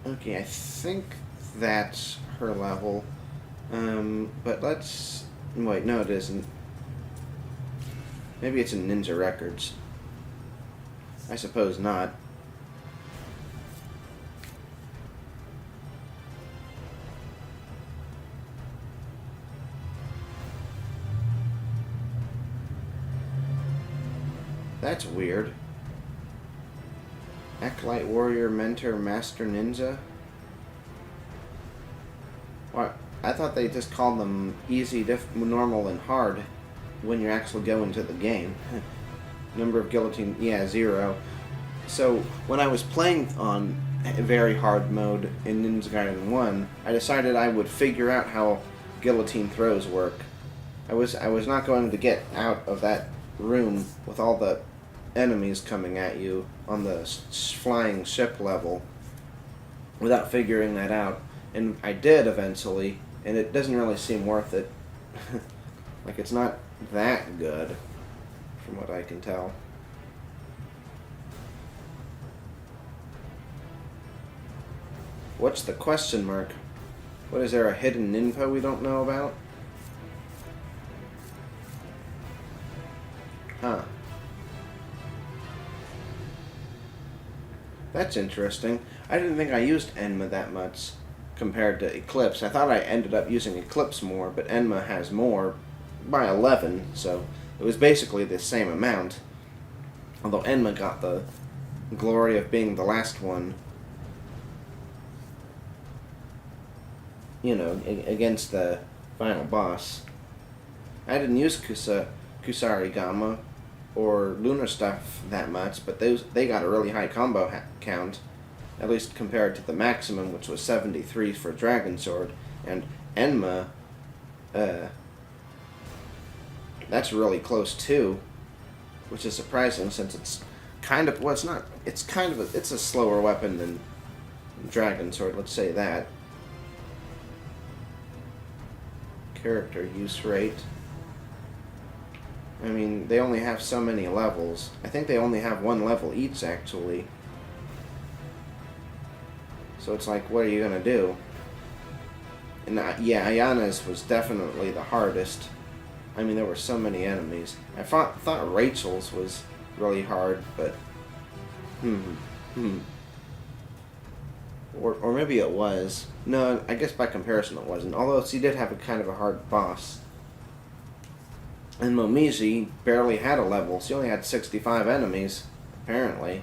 Okay, I think that's her level. But let's... Wait, no it isn't. Maybe it's in Ninja Records. I suppose not. That's weird. Acolyte, Warrior, Mentor, Master Ninja? What? I thought they just called them easy, normal, and hard when you actually go into the game. Number of guillotine, yeah, 0. So when I was playing on very hard mode in Ninja Gaiden 1, I decided I would figure out how guillotine throws work. I was not going to get out of that room with all the enemies coming at you on the flying ship level without figuring that out. And I did eventually, and it doesn't really seem worth it. Like, it's not that good, from what I can tell. What's the question mark? What, is there a hidden info we don't know about? Huh. That's interesting. I didn't think I used Enma that much compared to Eclipse. I thought I ended up using Eclipse more, but Enma has more by 11, so it was basically the same amount. Although Enma got the glory of being the last one, you know, against the final boss. I didn't use Kusarigama or Lunar Stuff that much, but they got a really high combo count, at least compared to the maximum, which was 73 for Dragon Sword. And Enma, that's really close too, which is surprising since it's kind of, well, it's not, it's kind of, it's a slower weapon than Dragon Sword, let's say that. Character use rate. I mean, they only have so many levels. I think they only have one level each, actually. So it's like, what are you gonna do? And yeah, Ayana's was definitely the hardest. I mean, there were so many enemies. I thought Rachel's was really hard, but or maybe it was. No, I guess by comparison it wasn't. Although she did have a kind of a hard boss. And Momiji barely had a level. She only had 65 enemies, apparently.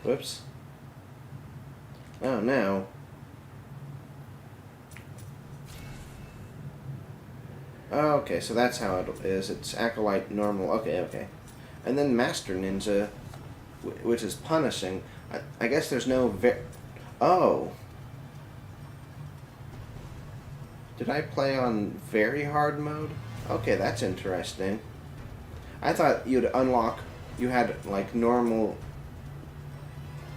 Whoops. Oh, no. Oh, okay, so that's how it is. It's Acolyte, normal. Okay. And then Master Ninja, which is punishing. I guess there's no oh. Did I play on very hard mode? Okay, that's interesting. I thought you had like normal.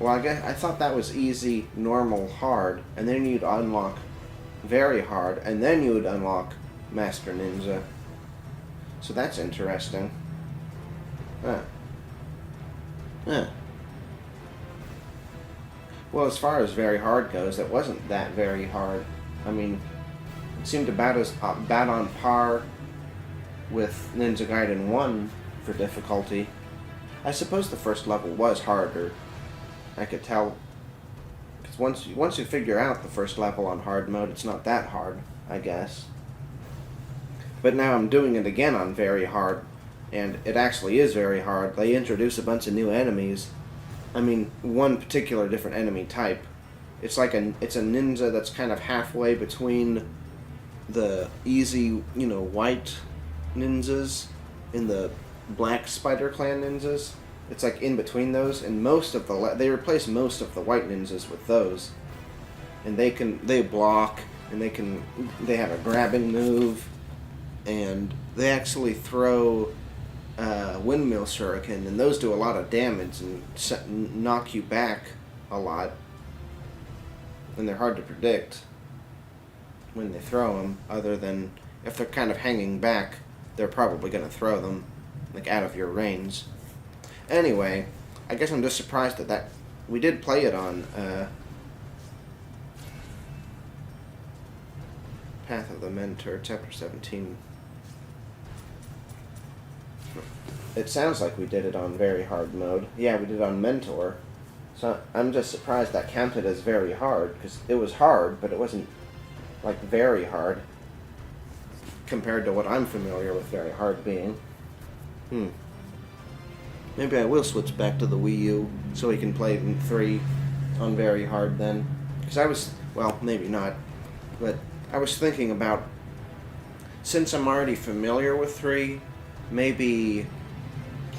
Well, I thought that was easy, normal, hard, and then you'd unlock very hard, and then you would unlock Master Ninja. So that's interesting. Huh. Well, as far as very hard goes, it wasn't that very hard. I mean, it seemed about on par with Ninja Gaiden 1 for difficulty. I suppose the first level was harder. I could tell, because once you figure out the first level on hard mode, it's not that hard, I guess. But now I'm doing it again on very hard, and it actually is very hard. They introduce a bunch of new enemies. I mean, one particular different enemy type. It's like it's a ninja that's kind of halfway between the easy, white ninjas and the black Spider Clan ninjas. It's like in between those, and they replace most of the white ninjas with those. And they block, and they have a grabbing move, and they actually throw windmill shuriken, and those do a lot of damage and knock you back a lot. And they're hard to predict when they throw them, other than if they're kind of hanging back, they're probably going to throw them like out of your range. Anyway, I guess I'm just surprised that we did play it on Path of the Mentor, Chapter 17. It sounds like we did it on very hard mode. Yeah, we did it on Mentor. So I'm just surprised that counted as very hard, because it was hard, but it wasn't like very hard compared to what I'm familiar with very hard being. Maybe I will switch back to the Wii U so we can play 3 on very hard then. Because maybe not, but I was thinking about, since I'm already familiar with 3, maybe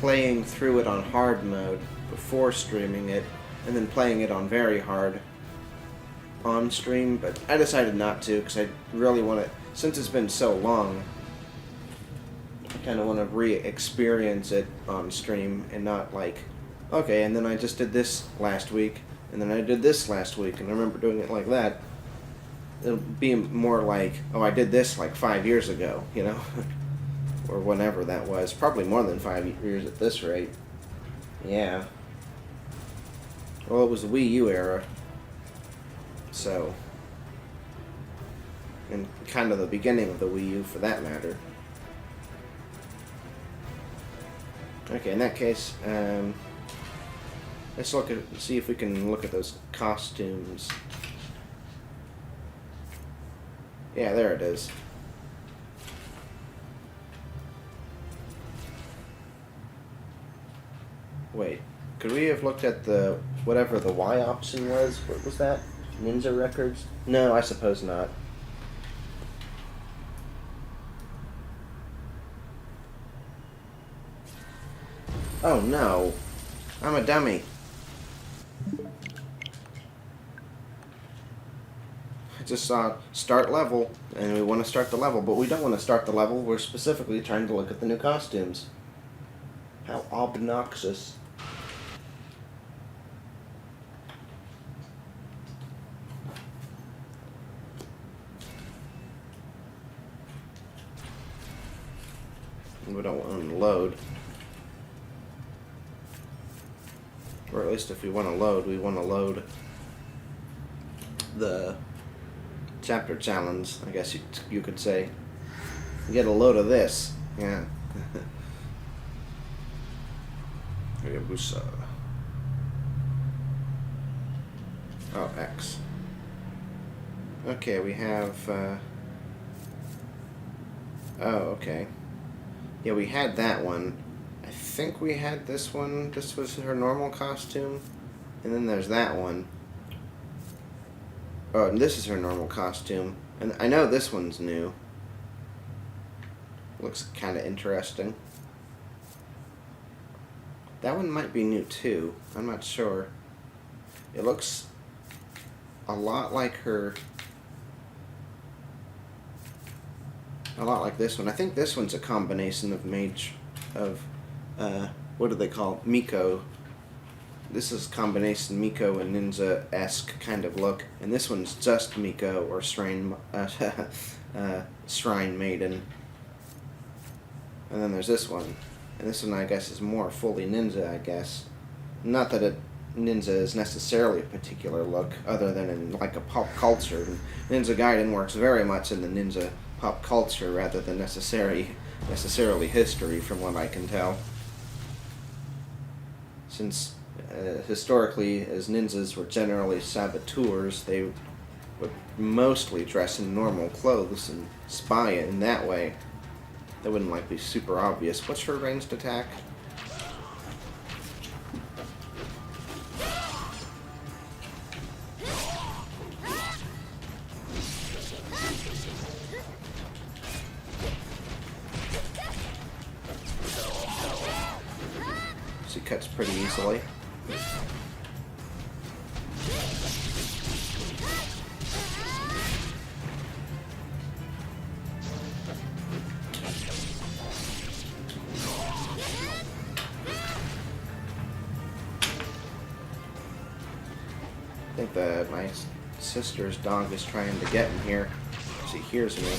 playing through it on hard mode before streaming it, and then playing it on very hard on stream, but I decided not to because I really want to, since it's been so long, I kind of want to re-experience it on stream and not like, okay, and then I just did this last week, and then I did this last week, and I remember doing it like that. It'll be more like, oh, I did this like 5 years ago, you know, or whenever that was. Probably more than 5 years at this rate. Yeah. Well, it was the Wii U era. So, and kind of the beginning of the Wii U for that matter. Okay, in that case, let's see if we can look at those costumes. Yeah, there it is. Wait, could we have looked at the, whatever the Y option was? What was that? Ninja Records? No, I suppose not. Oh no, I'm a dummy. I just saw start level, and we want to start the level, but we don't want to start the level. We're specifically trying to look at the new costumes. How obnoxious. We don't want to load. Or at least if we want to load, we want to load the chapter challenge, I guess you could say. Get a load of this. Yeah. Hayabusa. Oh, X. Okay, we have... oh, okay. Yeah, we had that one. I think we had this one. This was her normal costume. And then there's that one. Oh, and this is her normal costume. And I know this one's new. Looks kind of interesting. That one might be new too. I'm not sure. It looks a lot like her... a lot like this one. I think this one's a combination of what do they call? Miko. This is combination Miko and Ninja-esque kind of look. And this one's just Miko or Shrine Maiden. And then there's this one. And this one, I guess, is more fully ninja, I guess. Not that ninja is necessarily a particular look, other than in like a pop culture. And Ninja Gaiden works very much in the ninja pop culture rather than necessarily history, from what I can tell. Since historically, as ninjas were generally saboteurs, they would mostly dress in normal clothes and spy in that way. That wouldn't like be super obvious. What's her ranged attack? She cuts pretty easily. I think my sister's dog is trying to get in here. She hears me.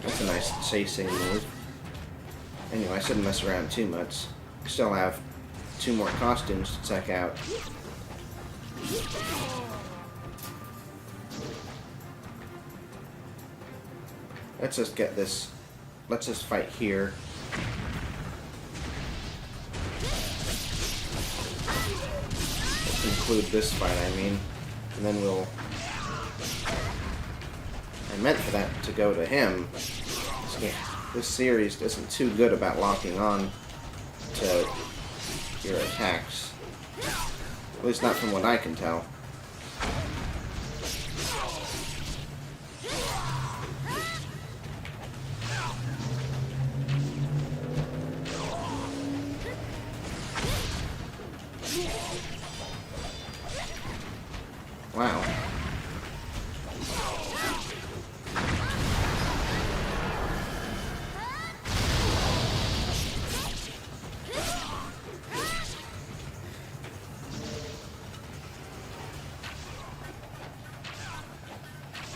That's a nice chasing move. Anyway, I shouldn't mess around too much. I still have 2 more costumes to check out. Let's just get this. Let's just fight here. Let's conclude this fight, I mean. And then we'll... I meant for that to go to him. This series isn't too good about locking on to your attacks. At least not from what I can tell.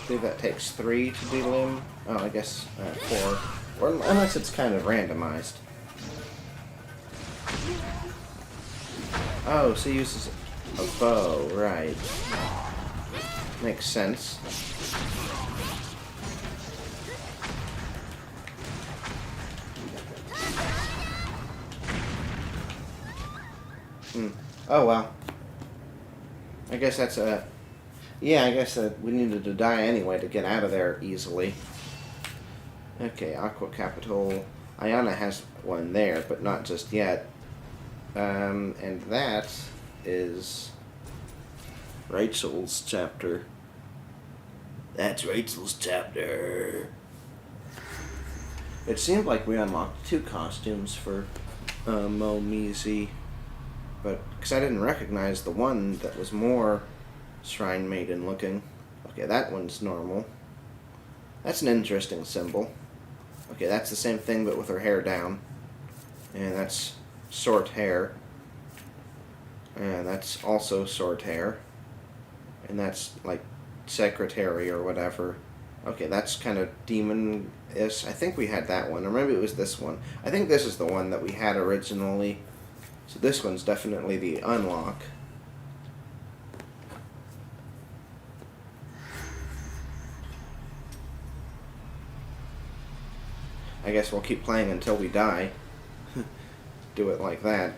believe that takes 3 to delimb. Oh, I guess 4. Or unless it's kind of randomized. Oh, so he uses a bow, right. Makes sense. Oh, well. I guess that's a... Yeah, I guess we needed to die anyway to get out of there easily. Okay, Aqua Capital. Ayana has one there, but not just yet. And that is Rachel's chapter. That's Rachel's chapter. It seemed like we unlocked 2 costumes for Momisi, but because I didn't recognize the one that was more Shrine Maiden looking. Okay, that one's normal. That's an interesting symbol. Okay, that's the same thing but with her hair down. And that's Sword Hair. And that's also Sword Hair. And that's like Secretary or whatever. Okay, that's kind of demon-ish. I think we had that one, or maybe it was this one. I think this is the one that we had originally. So this one's definitely the unlock. I guess we'll keep playing until we die. Do it like that.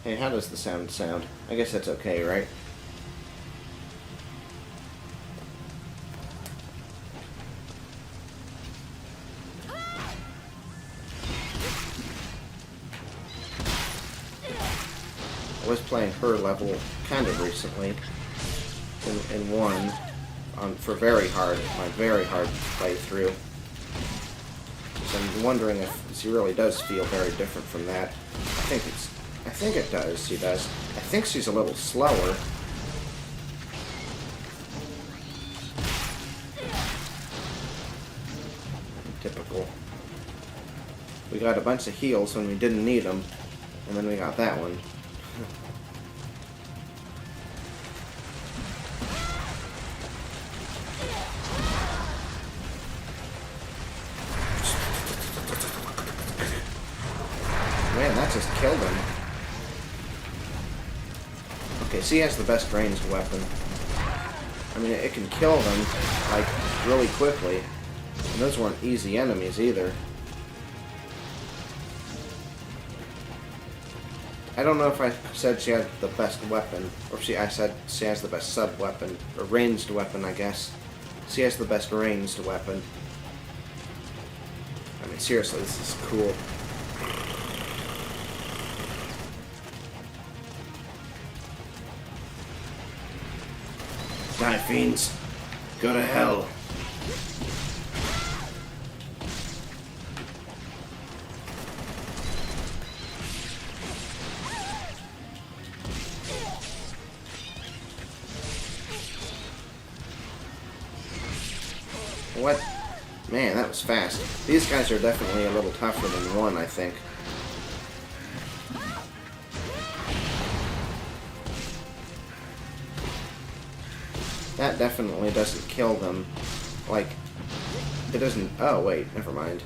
Hey, how does the sound sound? I guess that's okay, right? I was playing her level kind of recently in one for my very hard playthrough. So I'm wondering if she really does feel very different from that. I think it does. She does. I think she's a little slower. Typical. We got a bunch of heals when we didn't need them, and then we got that one. Man, that just killed him. Okay, she has the best ranged weapon. I mean, it can kill them, like, really quickly. And those weren't easy enemies, either. I don't know if I said she had the best weapon, or I said she has the best sub-weapon, or ranged weapon, I guess. She has the best ranged weapon. I mean, seriously, this is cool. Die, fiends. Go to hell. What? Man, that was fast. These guys are definitely a little tougher than one, I think. That definitely doesn't kill them. Like, it doesn't... Oh, wait, never mind.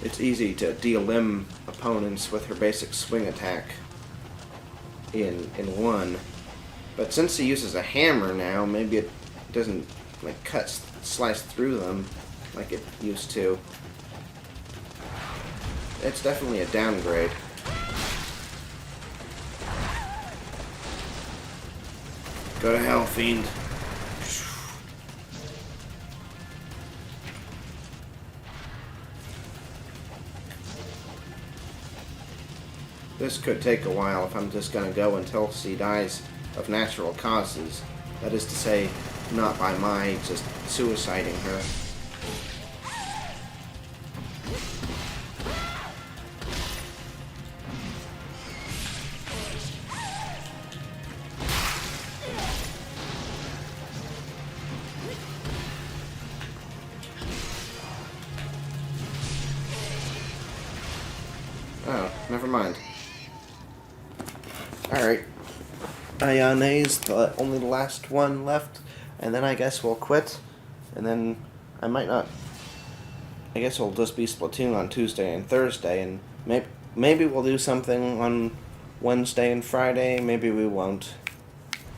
It's easy to delimb opponents with her basic swing attack in one. But since he uses a hammer now, maybe it doesn't, like, slice through them like it used to. It's definitely a downgrade. Go to hell, fiend. This could take a while if I'm just gonna go until she dies of natural causes. That is to say, not by my just suiciding her. Oh, never mind. Alright. Ayane's the only last one left, and then I guess we'll quit, and then I might not. I guess it'll just be Splatoon on Tuesday and Thursday, and maybe we'll do something on Wednesday and Friday. Maybe we won't.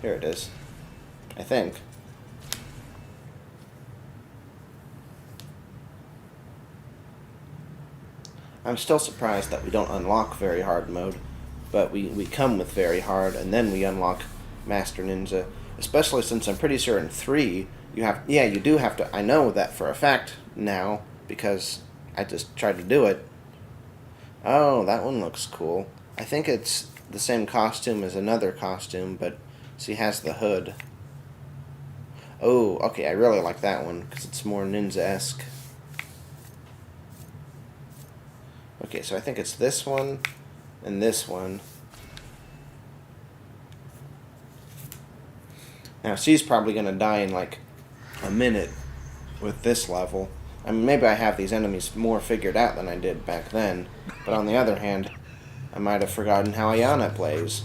Here it is. I think. I'm still surprised that we don't unlock Very Hard mode, but we come with Very Hard, and then we unlock Master Ninja, especially since I'm pretty sure in 3, you do have to, I know that for a fact now, because I just tried to do it. Oh, that one looks cool. I think it's the same costume as another costume, but she has the hood. Oh, okay, I really like that one, because it's more ninja-esque. Okay, so I think it's this one and this one. Now, she's probably going to die in like a minute with this level. I mean, maybe I have these enemies more figured out than I did back then. But on the other hand, I might have forgotten how Ayana plays.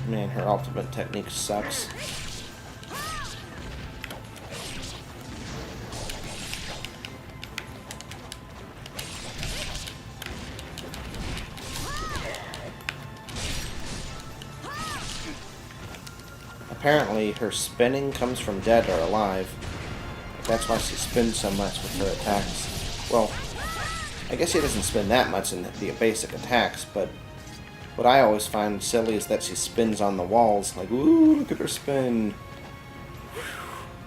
Man, her ultimate technique sucks. Apparently, her spinning comes from dead or alive. That's why she spins so much with her attacks. Well, I guess she doesn't spin that much in the basic attacks, but what I always find silly is that she spins on the walls. Like, ooh, look at her spin.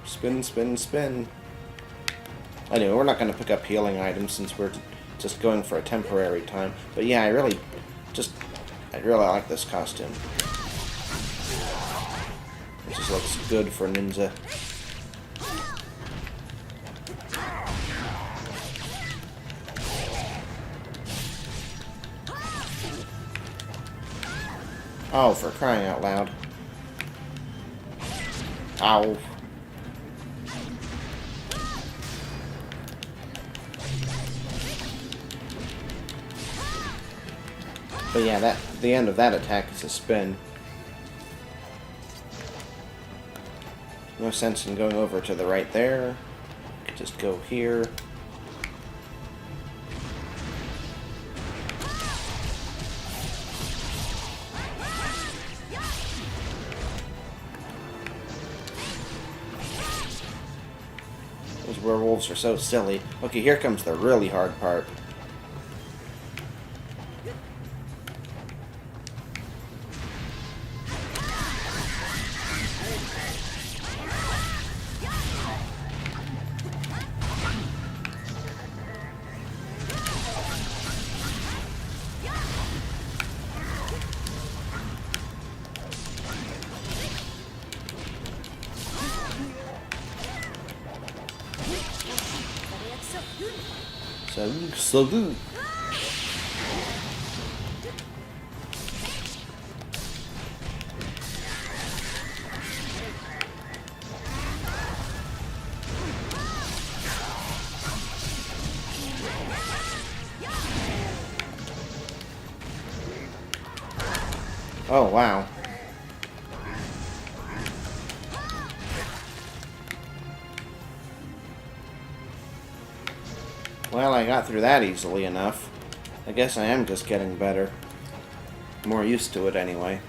Spin, spin, spin. Anyway, we're not going to pick up healing items since we're just going for a temporary time. But yeah, I really like this costume. It just looks good for ninja. Oh, for crying out loud. Ow. But yeah, the end of that attack is a spin. No sense in going over to the right there. Just go here. Those werewolves are so silly. Okay, here comes the really hard part. Salute. Oh, wow. Well, I got through that easily enough. I guess I am just getting better. More used to it anyway.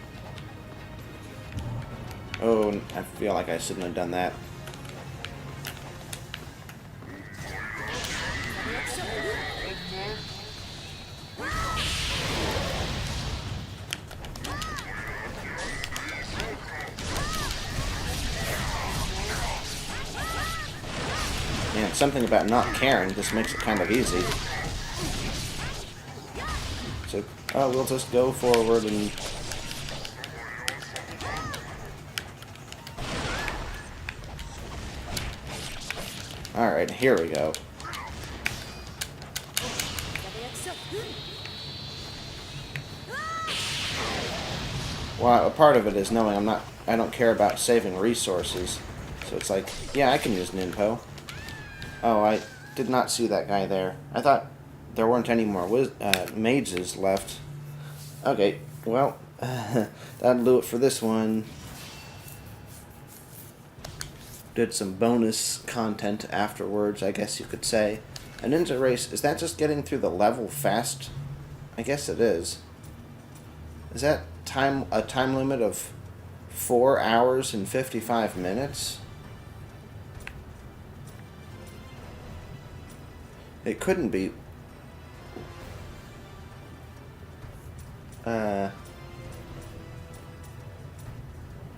Oh, I feel like I shouldn't have done that. Man, something about not caring just makes it kind of easy. So, we'll just go forward and... Alright, here we go. Well, a part of it is knowing I don't care about saving resources. So it's like, yeah, I can use Ninpo. Oh, I did not see that guy there. I thought there weren't any more mages left. Okay, well, that'll do it for this one. Did some bonus content afterwards, I guess you could say. A ninja race, is that just getting through the level fast? I guess it is. Is that a time limit of 4 hours and 55 minutes? It couldn't be.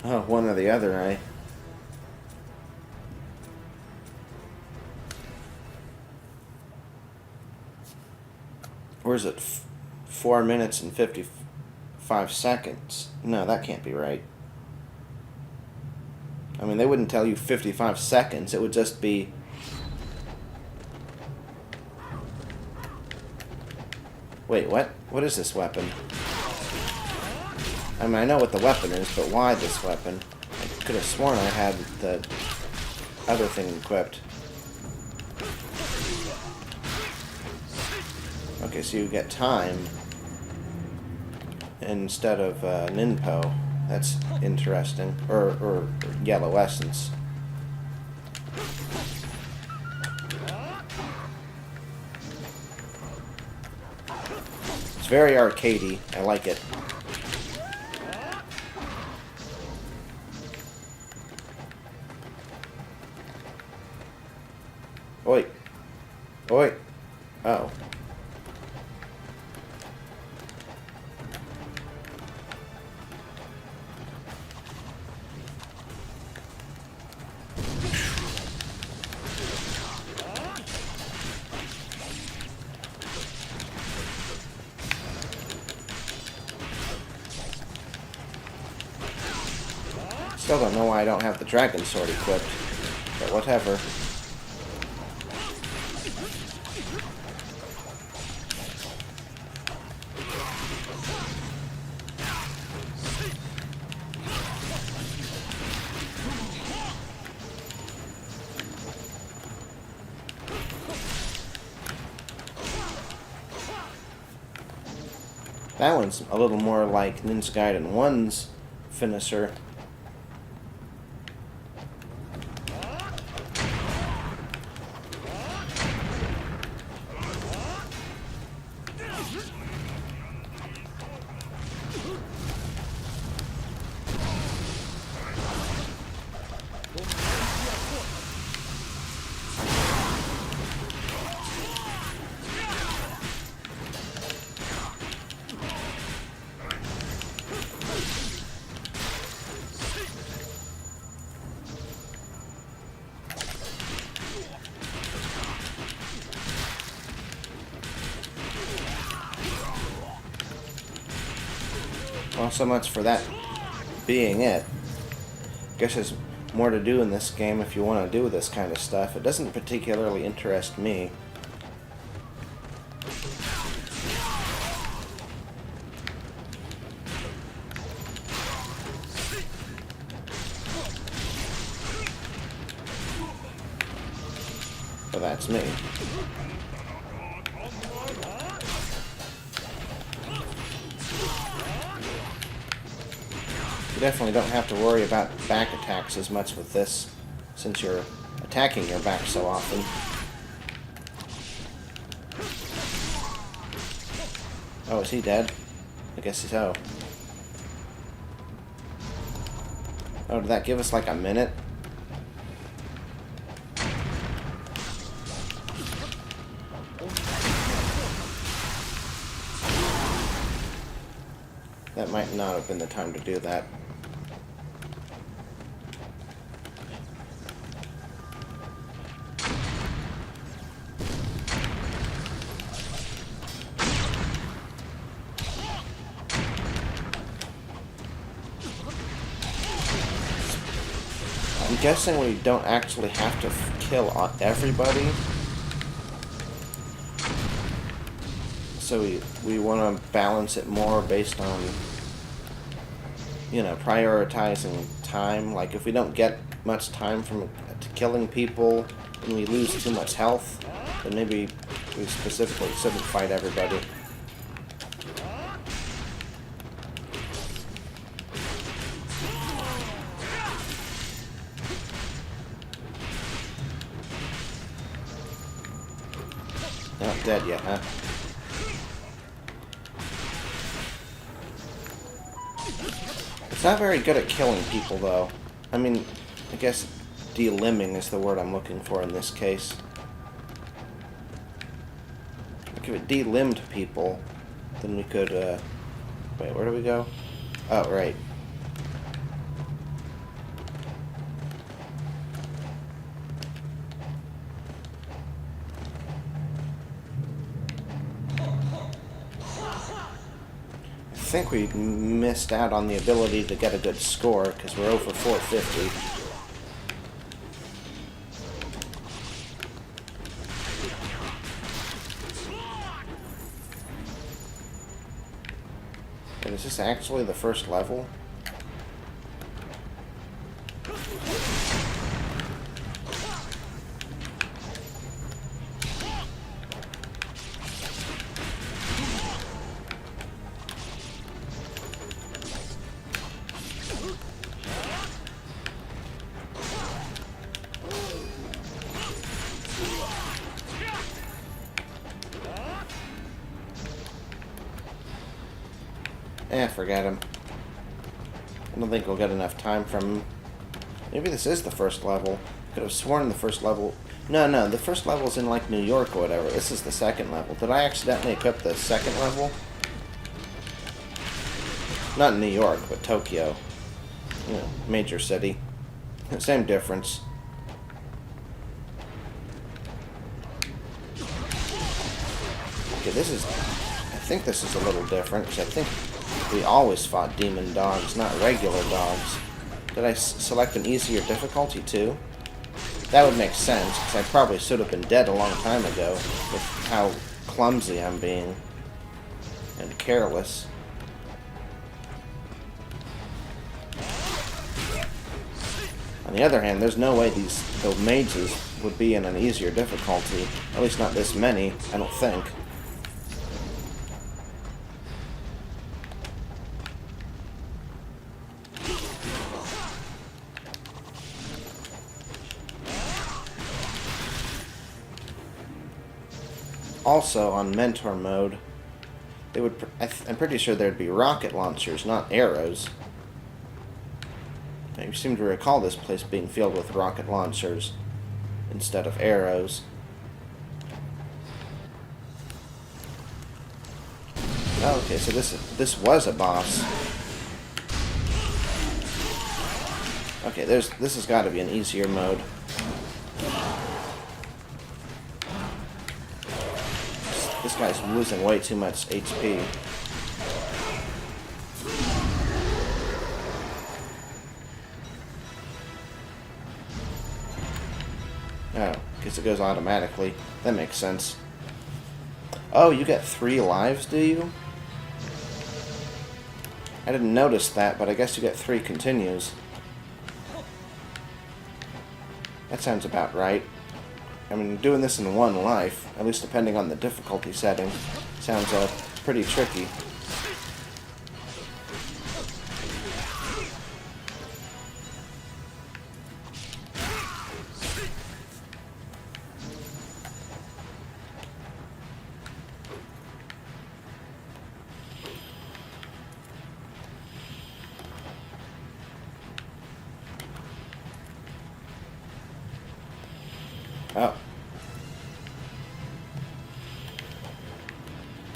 Oh, one or the other, eh? Or is it 4 minutes and 55 seconds? No, that can't be right. I mean, they wouldn't tell you 55 seconds. It would just be... Wait, what? What is this weapon? I mean, I know what the weapon is, but why this weapon? I could have sworn I had the other thing equipped. Okay, so you get time instead of Ninpo. That's interesting. Or yellow essence. It's very arcadey. I like it. Oi. Oi. Oh. Still don't know why I don't have the dragon sword equipped, but whatever. That one's a little more like Ninja Gaiden 1's finisher. Well, so much for that being it. Guess there's more to do in this game if you want to do this kind of stuff. It doesn't particularly interest me. But that's me. You definitely don't have to worry about back attacks as much with this, since you're attacking your back so often. Oh, is he dead? I guess so. Oh, did that give us like a minute? That might not have been the time to do that. I'm guessing we don't actually have to kill everybody. So we want to balance it more based on, you know, prioritizing time. Like if we don't get much time from killing people and we lose too much health, then maybe we specifically shouldn't fight everybody. Not dead yet, huh? It's not very good at killing people, though. I mean, I guess de-limbing is the word I'm looking for in this case. Like if it de-limbed people, then we could, wait, where do we go? Oh, right. I think we missed out on the ability to get a good score because we're over 450. But is this actually the first level? Forget him. I don't think we'll get enough time from him. Maybe this is the first level. I could have sworn the first level... No, the first level's in, like, New York or whatever. This is the second level. Did I accidentally equip the second level? Not in New York, but Tokyo. You know, major city. Same difference. Okay, this is... I think this is a little different, because I think we always fought demon dogs, not regular dogs. Did I select an easier difficulty, too? That would make sense, because I probably should have been dead a long time ago, with how clumsy I'm being. And careless. On the other hand, there's no way the mages would be in an easier difficulty. At least not this many, I don't think. Also, on Mentor mode, they would. I'm pretty sure there'd be rocket launchers, not arrows. I seem to recall this place being filled with rocket launchers instead of arrows. Oh, okay, so this was a boss. Okay, this has got to be an easier mode. This guy's losing way too much HP. Oh, guess it goes automatically. That makes sense. Oh, you get 3 lives, do you? I didn't notice that, but I guess you get 3 continues. That sounds about right. I mean, doing this in 1 life, at least depending on the difficulty setting, sounds pretty tricky. Oh.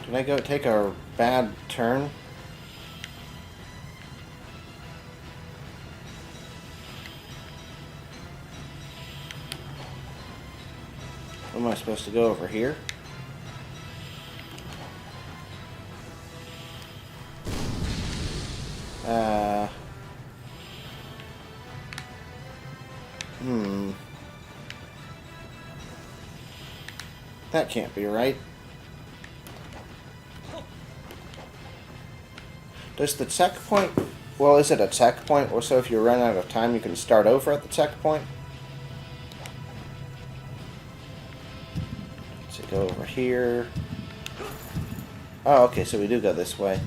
Did I go take a bad turn? Am I supposed to go over here? That can't be right. Does the checkpoint... Well, is it a checkpoint? Or so if you run out of time, you can start over at the checkpoint? So go over here. Oh, okay, so we do go this way.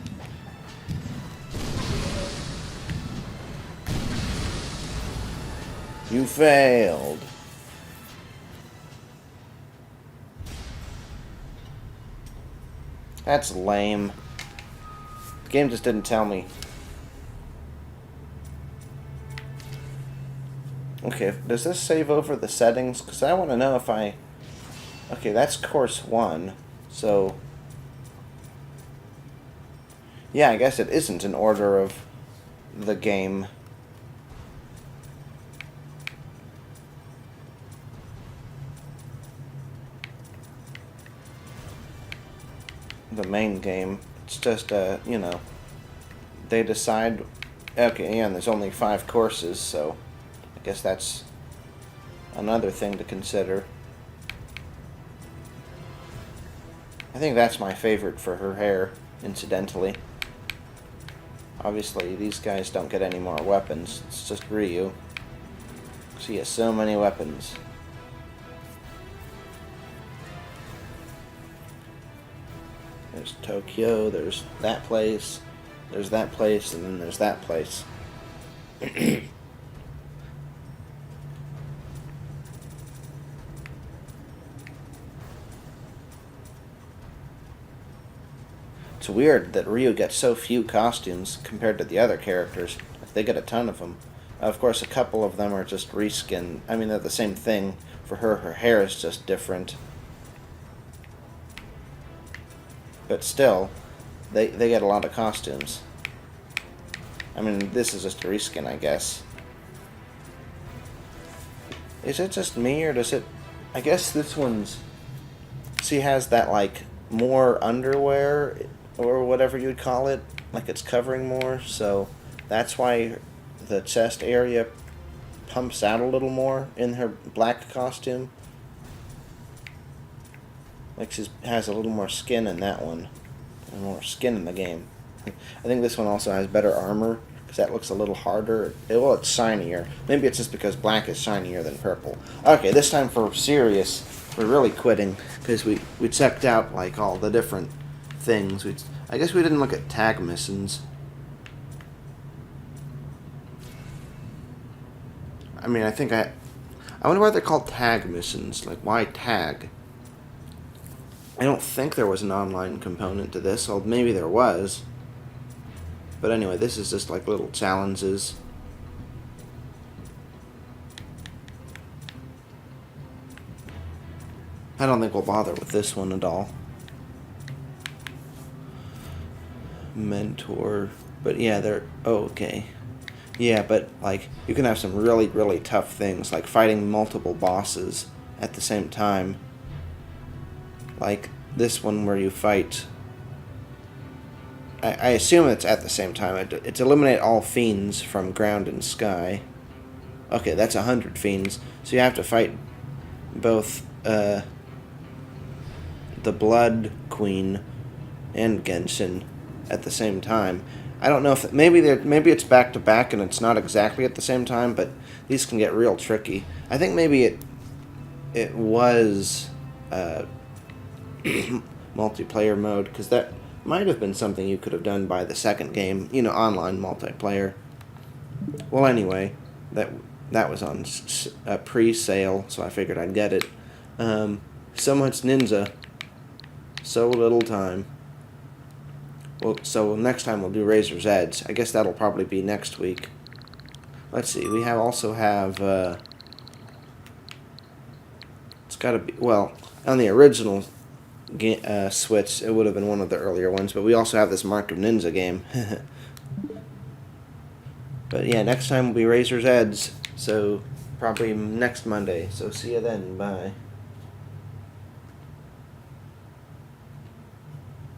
You failed. That's lame. The game just didn't tell me. Okay, does this save over the settings? Because I want to know if I... Okay, that's course 1. So... Yeah, I guess it isn't in order of the game. The main game. It's just, you know, they decide... Okay, yeah, and there's only 5 courses, so... I guess that's another thing to consider. I think that's my favorite for her hair, incidentally. Obviously, these guys don't get any more weapons. It's just Ryu. He has so many weapons. There's Tokyo, there's that place, and then there's that place. It's weird that Ryu gets so few costumes compared to the other characters. They get a ton of them. Of course, a couple of them are just reskin. I mean, they're the same thing. For her, her hair is just different. But still, they get a lot of costumes. I mean, this is just a reskin, I guess. Is it just me, or does it... I guess this one's... She has that, like, more underwear... or whatever you'd call it, like it's covering more, so that's why the chest area pumps out a little more in her black costume. Like she has a little more skin in that one, and more skin in the game. I think this one also has better armor, because that looks a little harder. Well, it's shinier. Maybe it's just because black is shinier than purple. Okay, this time for serious, we're really quitting, because we checked out like all the different things. I guess we didn't look at tag missions. I mean, I wonder why they're called tag missions. Like, why tag? I don't think there was an online component to this, or maybe there was. But anyway, this is just like little challenges. I don't think we'll bother with this one at all. Mentor, but yeah, they're okay. Yeah, but like you can have some really, really tough things, like fighting multiple bosses at the same time. Like this one where you fight. I assume it's at the same time. It's eliminate all fiends from ground and sky. Okay, that's 100 fiends, so you have to fight both the Blood Queen and Genshin at the same time. I don't know if maybe it's back to back and it's not exactly at the same time, but these can get real tricky. I think maybe it was multiplayer mode, because that might have been something you could have done by the second game, you know, online multiplayer. Well, anyway, that was on pre-sale, so I figured I'd get it. So much ninja, so little time. Well, so next time we'll do Razor's Edge. I guess that'll probably be next week. Let's see. We also have. It's got to be, well, on the original Switch, it would have been one of the earlier ones. But we also have this Mark of Ninja game. But yeah, next time will be Razor's Edge. So probably next Monday. So see you then. Bye.